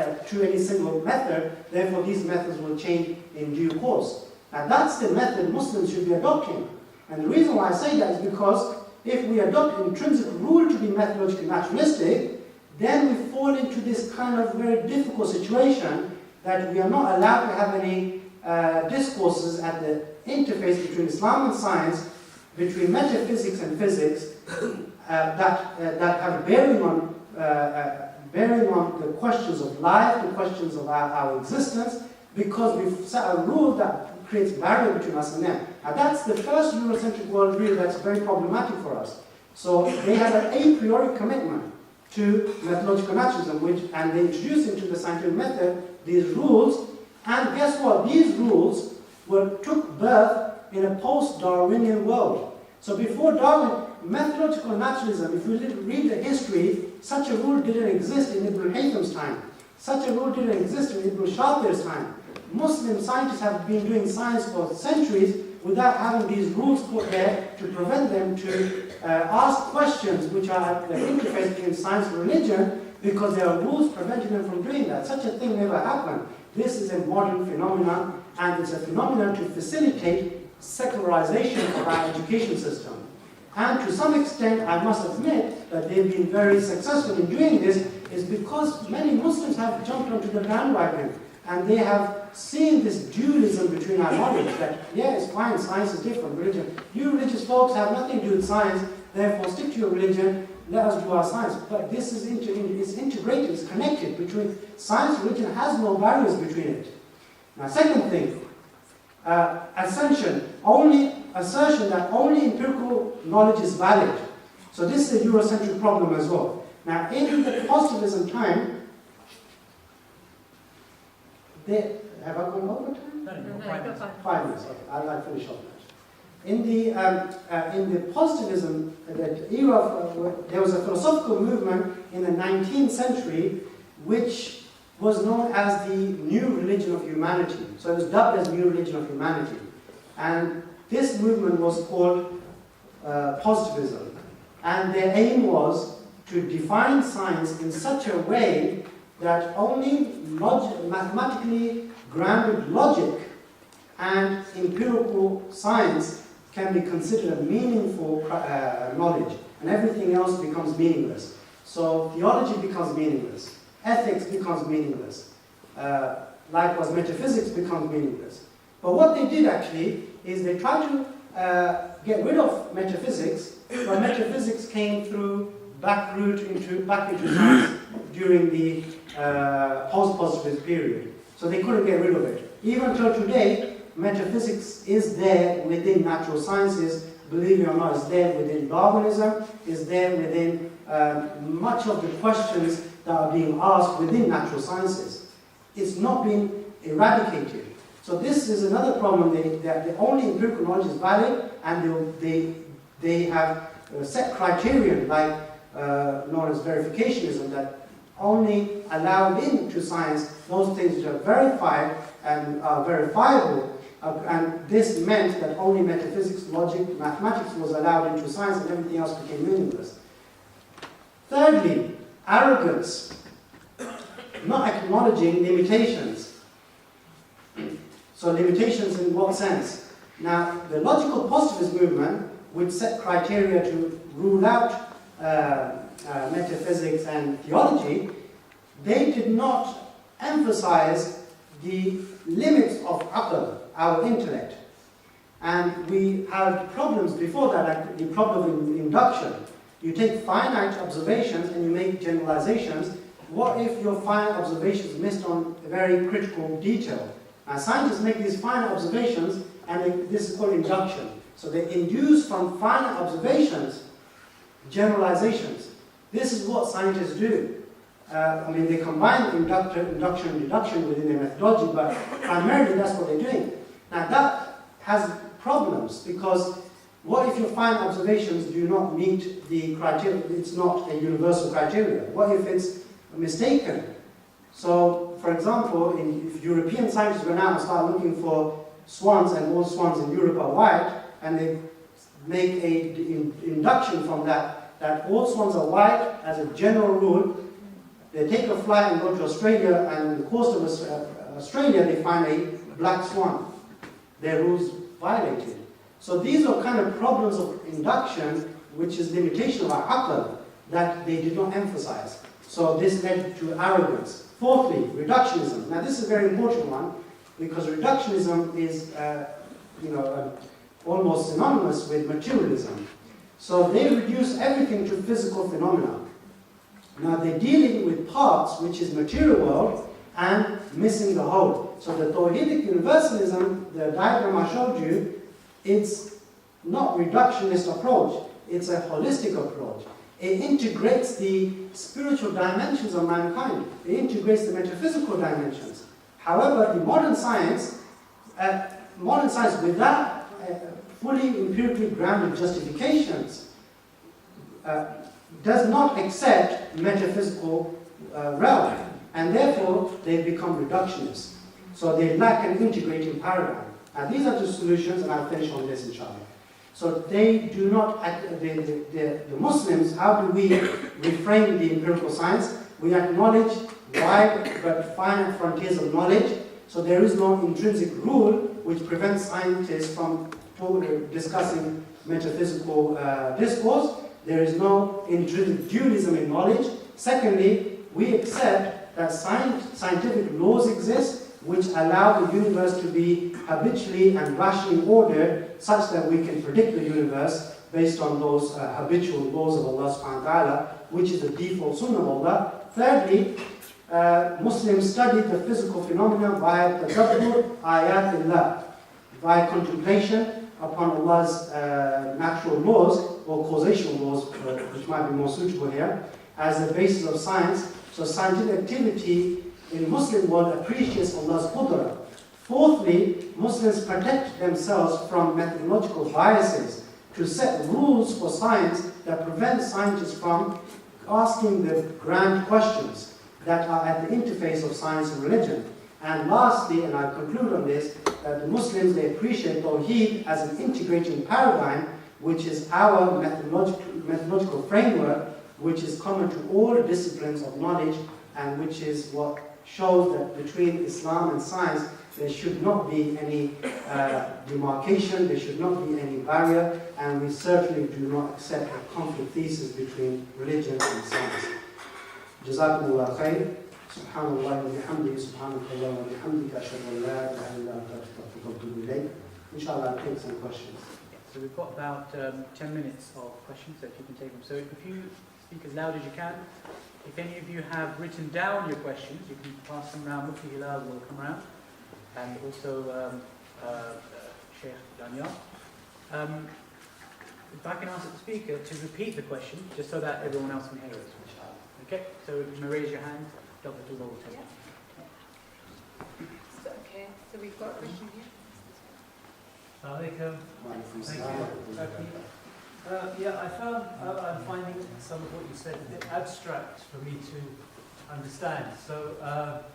method, therefore these methods will change in due course. Now that's the method Muslims should be adopting. And the reason why I say that is because if we adopt an intrinsic rule to be methodologically naturalistic, then we fall into this kind of very difficult situation that we are not allowed to have any discourses at the interface between Islam and science, between metaphysics and physics, that have bearing on the questions of life, the questions of our existence, because we've set a rule that creates barrier between us and them. Now that's the first Eurocentric worldview that's very problematic for us. So they had an a priori commitment to methodological naturalism, and they introduced into the scientific method these rules. And guess what? These rules took birth in a post-Darwinian world. So before Darwin, methodological naturalism, if we read the history, such a rule didn't exist in Ibn Haytham's time. Such a rule didn't exist in Ibn Shatir's time. Muslim scientists have been doing science for centuries without having these rules put there to prevent them to ask questions which are at the interface between science and religion, because there are rules preventing them from doing that. Such a thing never happened. This is a modern phenomenon, and it's a phenomenon to facilitate secularization of our education system. And to some extent, I must admit that they've been very successful in doing this, is because many Muslims have jumped onto the bandwagon, and they have seen this dualism between our knowledge, that, yeah, it's fine, science is different, religion. You religious folks have nothing to do with science, therefore stick to your religion, let us do our science. But this is it's integrated, it's connected between science and religion, has no barriers between it. Now, second thing, assertion that only empirical knowledge is valid. So this is a Eurocentric problem as well. Now, in the positivism time, have I gone over time? No, 5 minutes. Okay, I'll finish off that. In the positivism, that era of, there was a philosophical movement in the 19th century which was known as the new religion of humanity. So it was dubbed as new religion of humanity. And this movement was called positivism. And their aim was to define science in such a way that only mathematically grounded logic and empirical science can be considered a meaningful knowledge, and everything else becomes meaningless. So theology becomes meaningless, ethics becomes meaningless, likewise metaphysics becomes meaningless. But what they did actually is they tried to get rid of metaphysics, but metaphysics came through back into science during the post-positivist period. So they couldn't get rid of it. Even until today, metaphysics is there within natural sciences, believe it or not, it's there within Darwinism, is there within much of the questions that are being asked within natural sciences. It's not been eradicated. So this is another problem, that the only empirical knowledge is valid, and they have set criterion like known as verificationism, that only allowed into science those things which are verified and are verifiable, and this meant that only metaphysics, logic, mathematics was allowed into science, and everything else became meaningless. Thirdly, arrogance, not acknowledging limitations. So limitations in what sense? Now, the logical positivist movement, which set criteria to rule out metaphysics and theology, they did not emphasize the limits of aql, our intellect. And we had problems before that, like the problem of induction. You take finite observations and you make generalizations. What if your finite observations missed on a very critical detail? Now, scientists make these finite observations, and this is called induction. So they induce from finite observations generalizations. This is what scientists do. They combine induction and deduction within their methodology, but primarily that's what they're doing. Now that has problems, because what if your finite observations do not meet the criteria? It's not a universal criteria. What if it's mistaken? So, for example, if European scientists go out and start looking for swans, and all swans in Europe are white, and they make an induction from that all swans are white as a general rule, they take a flight and go to Australia, and in the coast of Australia they find a black swan. Their rules violated. So these are kind of problems of induction, which is limitation of our aql, that they did not emphasize. So this led to arrogance. Fourthly, reductionism. Now this is a very important one, because reductionism is almost synonymous with materialism. So they reduce everything to physical phenomena. Now they're dealing with parts, which is material world, and missing the whole. So the Tawhidic universalism, the diagram I showed you, it's not reductionist approach. it's a holistic approach. It integrates the spiritual dimensions of mankind. It integrates the metaphysical dimensions. However, the modern science without fully empirically grounded justifications does not accept metaphysical realm, and therefore they become reductionists. So they lack an integrating paradigm. And these are the solutions, and I'll finish on this inshallah. So they do not, the Muslims, how do we reframe the empirical science? We acknowledge wide but finite frontiers of knowledge. So there is no intrinsic rule which prevents scientists from discussing metaphysical discourse. There is no intrinsic dualism in knowledge. Secondly, we accept that scientific laws exist which allow the universe to be habitually and rationally ordered such that we can predict the universe based on those habitual laws of Allah subhanahu wa ta'ala, which is the default sunnah of Allah. Thirdly, Muslims study the physical phenomena via tadabbur ayatillah, via contemplation upon Allah's natural laws or causational laws, which might be more suitable here, as the basis of science. So scientific activity in Muslim world appreciates Allah's qudra. Fourthly, Muslims protect themselves from methodological biases to set rules for science that prevent scientists from asking the grand questions that are at the interface of science and religion. And lastly, and I'll conclude on this, that the Muslims, they appreciate Tawheed as an integrating paradigm, which is our methodological framework, which is common to all disciplines of knowledge, and which is what shows that between Islam and science, there should not be any demarcation, there should not be any barrier, and we certainly do not accept a conflict thesis between religion and science. Jazakumullah khair. Subhanallah wa bihamdihi, subhanakallah wa bihamdika, ashhadu an la ilaha illa anta astaghfiruka wa atubu ilayk. Inshallah, I'll take some questions. So we've got about 10 minutes of questions, so if you can take them. So if you speak as loud as you can. If any of you have written down your questions, you can pass them around. Mufti Hilal will come around. And also Sheikh Daniel. If I can ask the speaker to repeat the question, just so that everyone else can hear it. Okay, so if you may raise your hand, Dr. Tula will take it. Okay, so we've got a question here. Thank you. I'm finding some of what you said a bit abstract for me to understand. So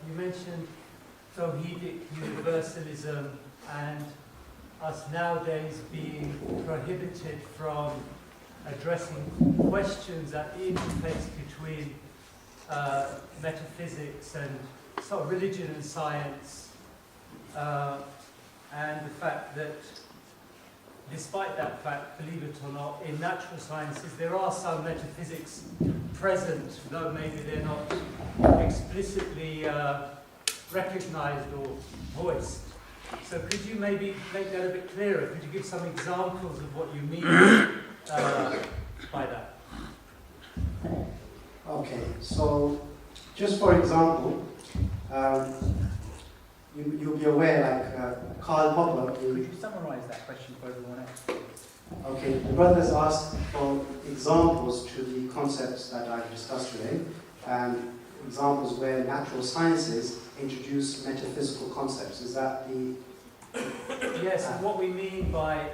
you mentioned Tawheedic universalism and us nowadays being prohibited from addressing questions at the interface between metaphysics and religion and science, and the fact that despite that fact, believe it or not, in natural sciences there are some metaphysics present, though maybe they're not explicitly recognized or voiced. So could you maybe make that a bit clearer? Could you give some examples of what you mean by that? Okay, so just for example, you'll be aware, like Karl Popper. Could you summarize that question for everyone else? Okay, the brothers asked for examples to the concepts that I've discussed today, and examples where natural sciences introduce metaphysical concepts. Is that the... Yes, and what we mean by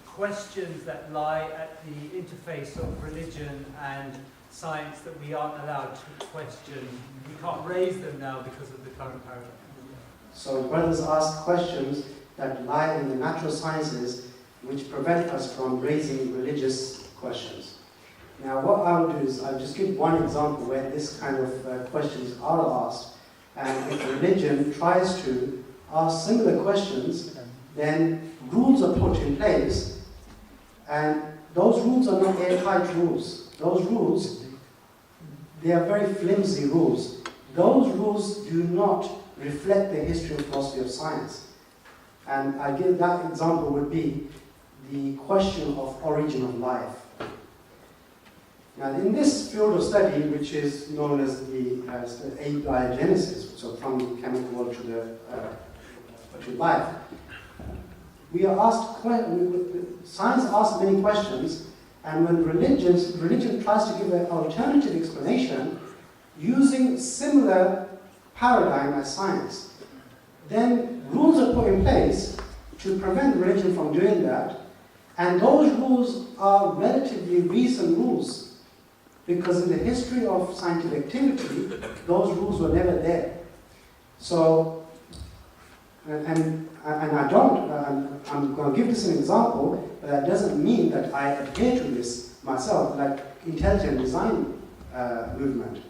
questions that lie at the interface of religion and science that we aren't allowed to question. We can't raise them now because of the current paradigm. So brothers ask questions that lie in the natural sciences which prevent us from raising religious questions. Now what I'll do is I'll just give one example where this kind of questions are asked, and if religion tries to ask similar questions, then rules are put in place, and those rules are not airtight rules. Those rules, they are very flimsy rules. Those rules do not reflect the history and philosophy of science. And I give that example would be the question of origin of life. Now in this field of study, which is known as the abiogenesis, so from the chemical world to life, we are asked, science asks many questions, and when religion tries to give an alternative explanation using similar paradigm as science, then rules are put in place to prevent religion from doing that, and those rules are relatively recent rules, because in the history of scientific activity, those rules were never there. So, and I don't, I'm going to give this an example, but that doesn't mean that I adhere to this myself, like intelligent design movement.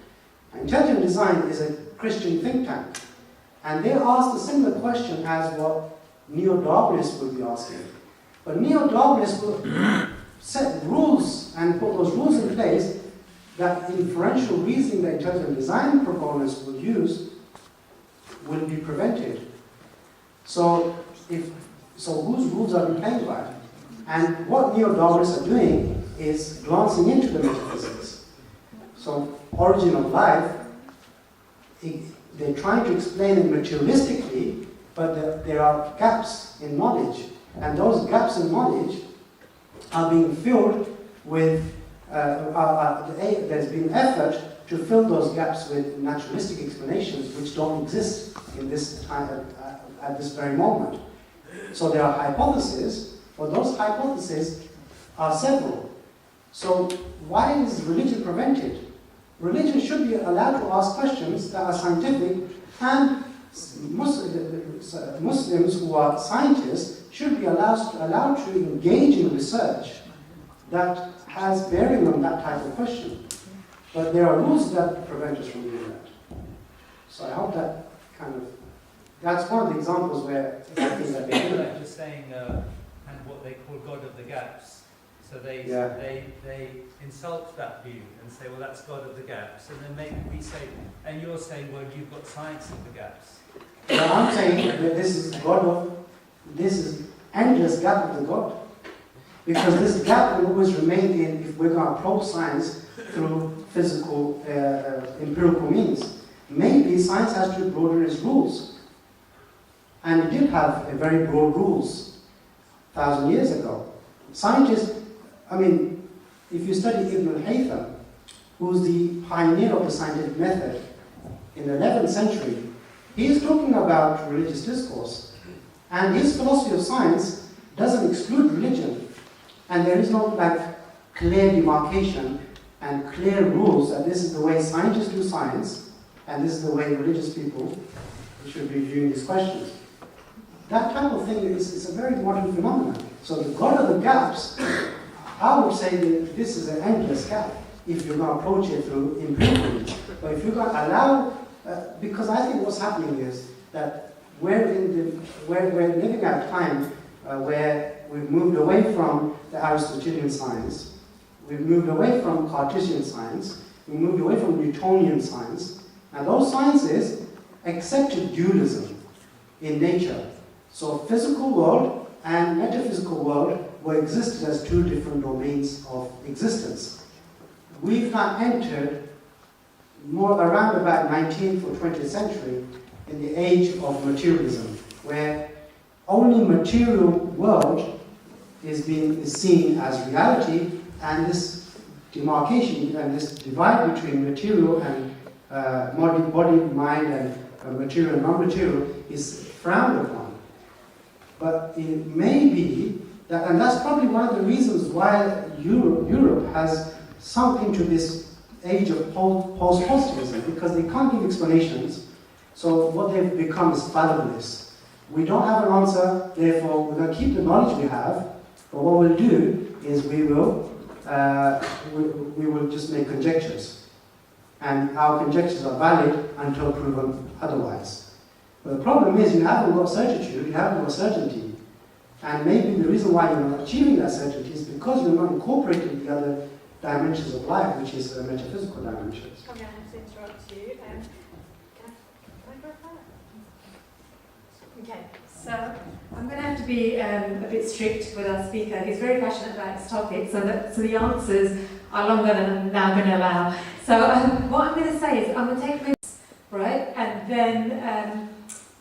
Intelligent design is a Christian think tank, and they asked a similar question as what neo-Darwinists will be asking. But neo-Darwinists will set rules and put those rules in place that inferential reasoning that intelligent design proponents will use will be prevented. So whose rules are we playing by? And what neo-Darwinists are doing is glancing into the metaphysics. So origin of life, they're trying to explain it materialistically, but there are gaps in knowledge. And those gaps in knowledge are being filled with, there's been effort to fill those gaps with naturalistic explanations which don't exist in this time, at this very moment. So there are hypotheses, but those hypotheses are several. So why is religion prevented? Religion should be allowed to ask questions that are scientific, and Muslims who are scientists should be allowed to engage in research that has bearing on that type of question. But there are rules that prevent us from doing that. So I hope that that's one of the examples where I think that they do that. Just saying, and what they call God of the gaps. So they insult that view and say, well, that's God of the gaps. And then maybe we say, and you're saying, well, you've got science of the gaps. Well, I'm saying that this is endless gap of the God. Because this gap will always remain if we're going to probe science through physical, empirical means. Maybe science has to broaden its rules. And it did have a very broad rules 1,000 years ago. Scientists, if you study Ibn al-Haytham, who's the pioneer of the scientific method in the 11th century, he is talking about religious discourse. And his philosophy of science doesn't exclude religion. And there is no clear demarcation and clear rules that this is the way scientists do science, and this is the way religious people should be viewing these questions. That type of thing is a very modern phenomenon. So the God of the gaps, I would say that this is an endless gap if you're going to approach it through empirical. But if you're going to allow, because I think what's happening is that we're living at a time where we've moved away from the Aristotelian science, we've moved away from Cartesian science, we've moved away from Newtonian science, and those sciences accepted dualism in nature. So physical world and metaphysical world were existed as two different domains of existence. We've now entered more around about 19th or 20th century in the age of materialism, where only material world is seen as reality, and this demarcation and this divide between material and body, mind, and material and non-material is frowned upon. But it may be that, and that's probably one of the reasons why Europe has sunk into this age of post-positivism, because they can't give explanations. So what they've become is fallibilists. We don't have an answer, therefore we're going to keep the knowledge we have, but what we'll do is we will just make conjectures. And our conjectures are valid until proven otherwise. But the problem is you haven't got certitude, you haven't got certainty. And maybe the reason why you're not achieving that certainty is because you're not incorporating the other dimensions of life, which is metaphysical dimensions. I'm going to have to interrupt you. Can I go further? Okay. So I'm going to have to be a bit strict with our speaker. He's very passionate about his topic, so the answers are longer than I'm now going to allow. So what I'm going to say is I'm going to take minutes, right, and then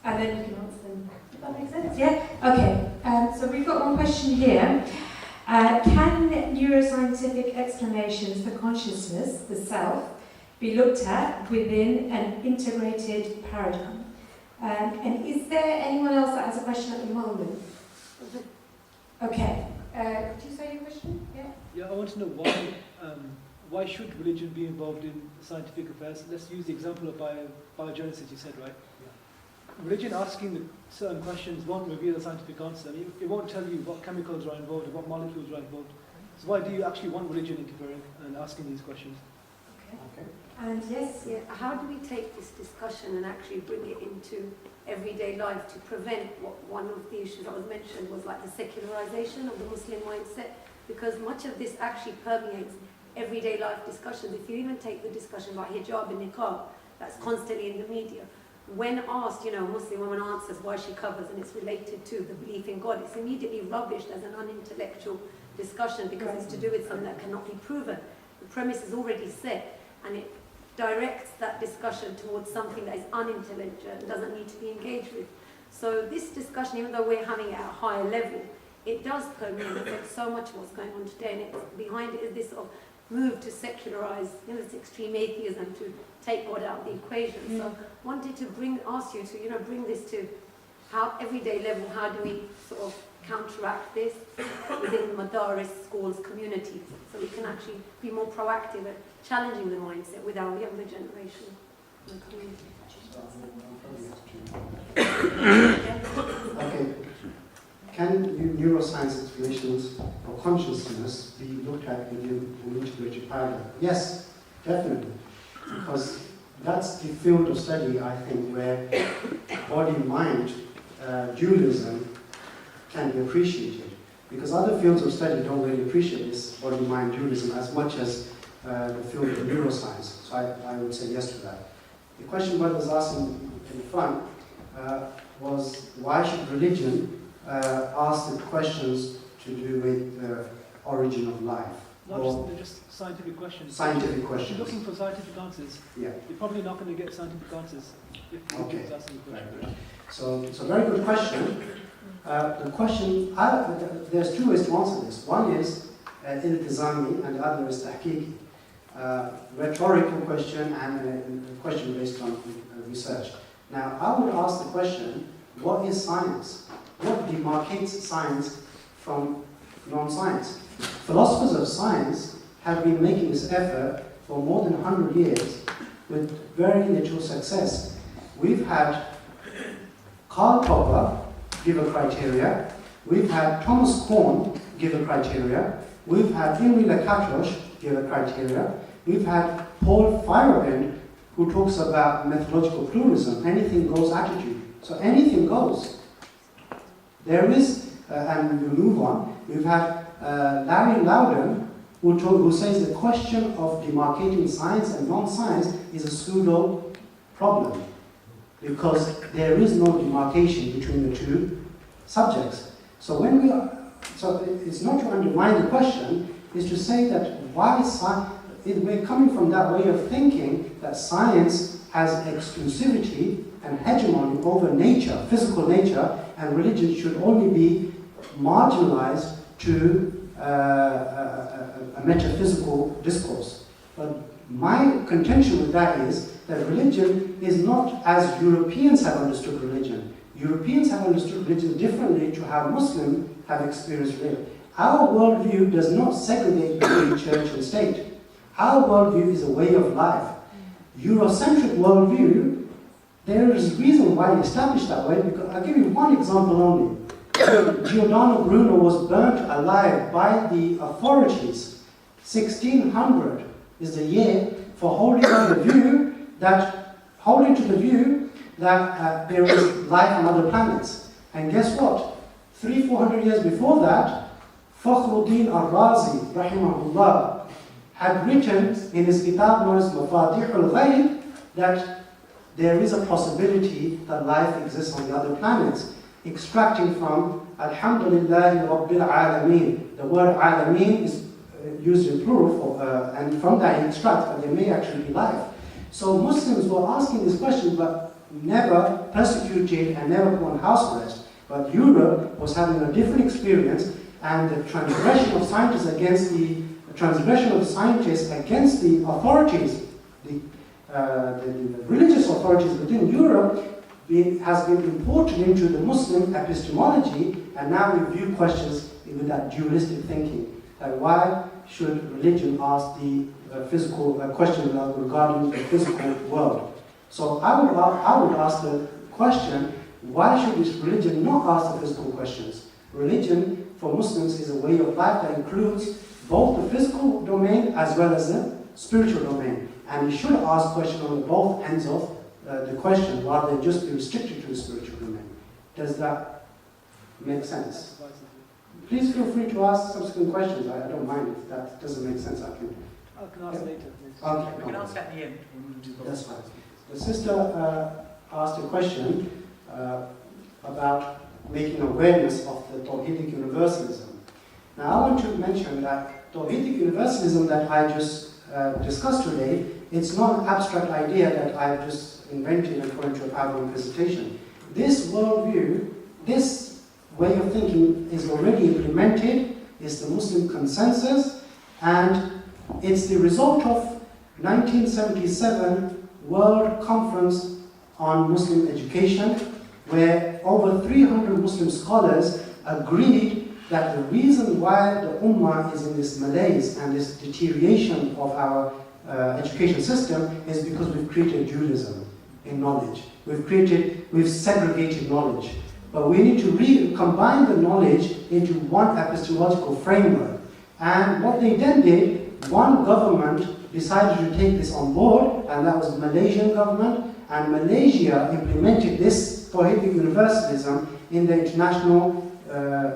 you can answer them. That makes sense, yeah? Okay, so we've got one question here. Can neuroscientific explanations for consciousness, the self, be looked at within an integrated paradigm? And is there anyone else that has a question at the moment? Okay, could you say your question? Yeah. Yeah, I want to know why should religion be involved in scientific affairs? Let's use the example of biogenesis, you said, right? Yeah. Religion asking the certain questions won't reveal a scientific answer. It won't tell you what chemicals are involved or what molecules are involved. So why do you actually want religion interfering and asking these questions? Okay. And yes? Yeah, how do we take this discussion and actually bring it into everyday life to prevent what one of the issues that was mentioned was like the secularization of the Muslim mindset? Because much of this actually permeates everyday life discussions. If you even take the discussion about hijab and niqab, that's constantly in the media. When asked, a Muslim woman answers why she covers and it's related to the belief in God, it's immediately rubbished as an unintellectual discussion because it's to do with something that cannot be proven. The premise is already set and it directs that discussion towards something that is unintelligent and doesn't need to be engaged with. So this discussion, even though we're having it at a higher level, it does permeate so much of what's going on today, and behind it is this sort of move to secularize, this extreme atheism, to take God out of the equation. So I wanted to ask you to, bring this to how everyday level, how do we sort of counteract this within the madaris, schools, communities, so we can actually be more proactive at challenging the mindset with our younger generation and community. Okay. Can neuroscience explanations of consciousness be looked at within an integrated paradigm? Yes, definitely. Because that's the field of study, I think, where body-mind dualism can be appreciated. Because other fields of study don't really appreciate this body-mind dualism as much as the field of neuroscience. So I would say yes to that. The question brother was asking in front was, why should religion ask the questions to do with the origin of life? They're just scientific questions. Scientific questions. If you're looking for scientific answers, yeah, you're probably not going to get scientific answers if you're asking the question. So it's a very good question. The question, there's two ways to answer this. One is iltizami and the other is tahqiqi. Rhetorical question and a question based on research. Now, I would ask the question, what is science? What demarcates science from non-science? Philosophers of science have been making this effort for more than 100 years with very little success. We've had Karl Popper give a criteria, we've had Thomas Kuhn give a criteria, we've had Henri Lakatos give a criteria, we've had Paul Feyerabend who talks about methodological pluralism, anything goes attitude. So anything goes. There is, and we move on, we've had Larry Loudon who says the question of demarcating science and non-science is a pseudo problem because there is no demarcation between the two subjects. So it's not to undermine the question, it's to say that why science, we're coming from that way of thinking that science has exclusivity and hegemony over nature, physical nature, and religion should only be marginalized to a metaphysical discourse. But my contention with that is that religion is not as Europeans have understood religion. Europeans have understood religion differently to how Muslims have experienced religion. Our worldview does not segregate between church and state. Our worldview is a way of life. Eurocentric worldview, there is a reason why we established that way, because I'll give you one example only. Giordano Bruno was burnt alive by the authorities. 1600 is the year for holding to the view that there is life on other planets. And guess what? 300-400 years before that, Fakhruddin al-Razi, rahimahullah, had written in his kitab known as Mafatih al-Ghayb that there is a possibility that life exists on the other planets, extracting from Alhamdulillahi Rabbil Alameen. The word Alameen is used in plural, and from that he extracts that there may actually be life. So Muslims were asking this question but never persecuted and never put on house arrest. But Europe was having a different experience, and the transgression of scientists against the authorities, the religious authorities within Europe, has been imported into the Muslim epistemology, and now we view questions with that dualistic thinking. Why should religion ask the physical question regarding the physical world? So I would ask the question, why should this religion not ask the physical questions? Religion for Muslims is a way of life that includes both the physical domain as well as the spiritual domain. And you should ask questions on both ends of the question rather than just be restricted to the spiritual domain. Does that make sense? Please feel free to ask subsequent questions. I don't mind if that doesn't make sense. I can ask later. Okay, We can ask at the end. that's fine. The sister asked a question about making awareness of the Tawhidic universalism. Now I want to mention that Tawhidic universalism that I just discussed today, it's not an abstract idea that I've just invented and put into a PowerPoint presentation. This worldview, this way of thinking is already implemented, it's the Muslim consensus, and it's the result of 1977 World Conference on Muslim Education, where over 300 Muslim scholars agreed that the reason why the Ummah is in this malaise and this deterioration of our education system is because we've created dualism in knowledge. We've segregated knowledge. But we need to combine the knowledge into one epistemological framework. And what they then did, one government decided to take this on board, and that was the Malaysian government, and Malaysia implemented this Tawhidic universalism in the International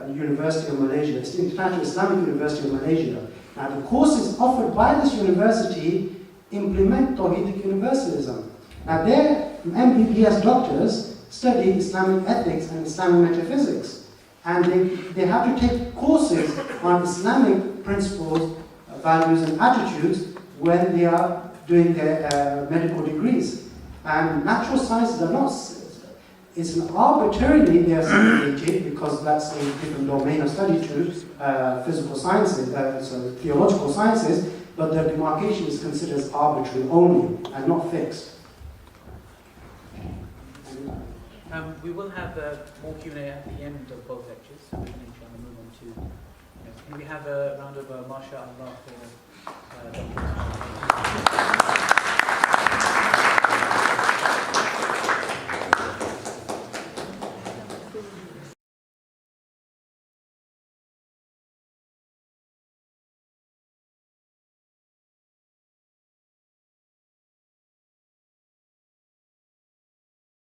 University of Malaysia. It's the International Islamic University of Malaysia. Now the courses offered by this university implement Tawhidic universalism. Now their MBBS doctors study Islamic ethics and Islamic metaphysics, and they have to take courses on Islamic principles, values and attitudes when they are doing their medical degrees. And natural sciences are not, it's arbitrarily they are segregated because that's a different domain of study to physical sciences, so theological sciences, but the demarcation is considered as arbitrary only and not fixed. We will have more Q&A at the end of both lectures, so we can inshallah move on to. Can we have a round of mashallah for Dr.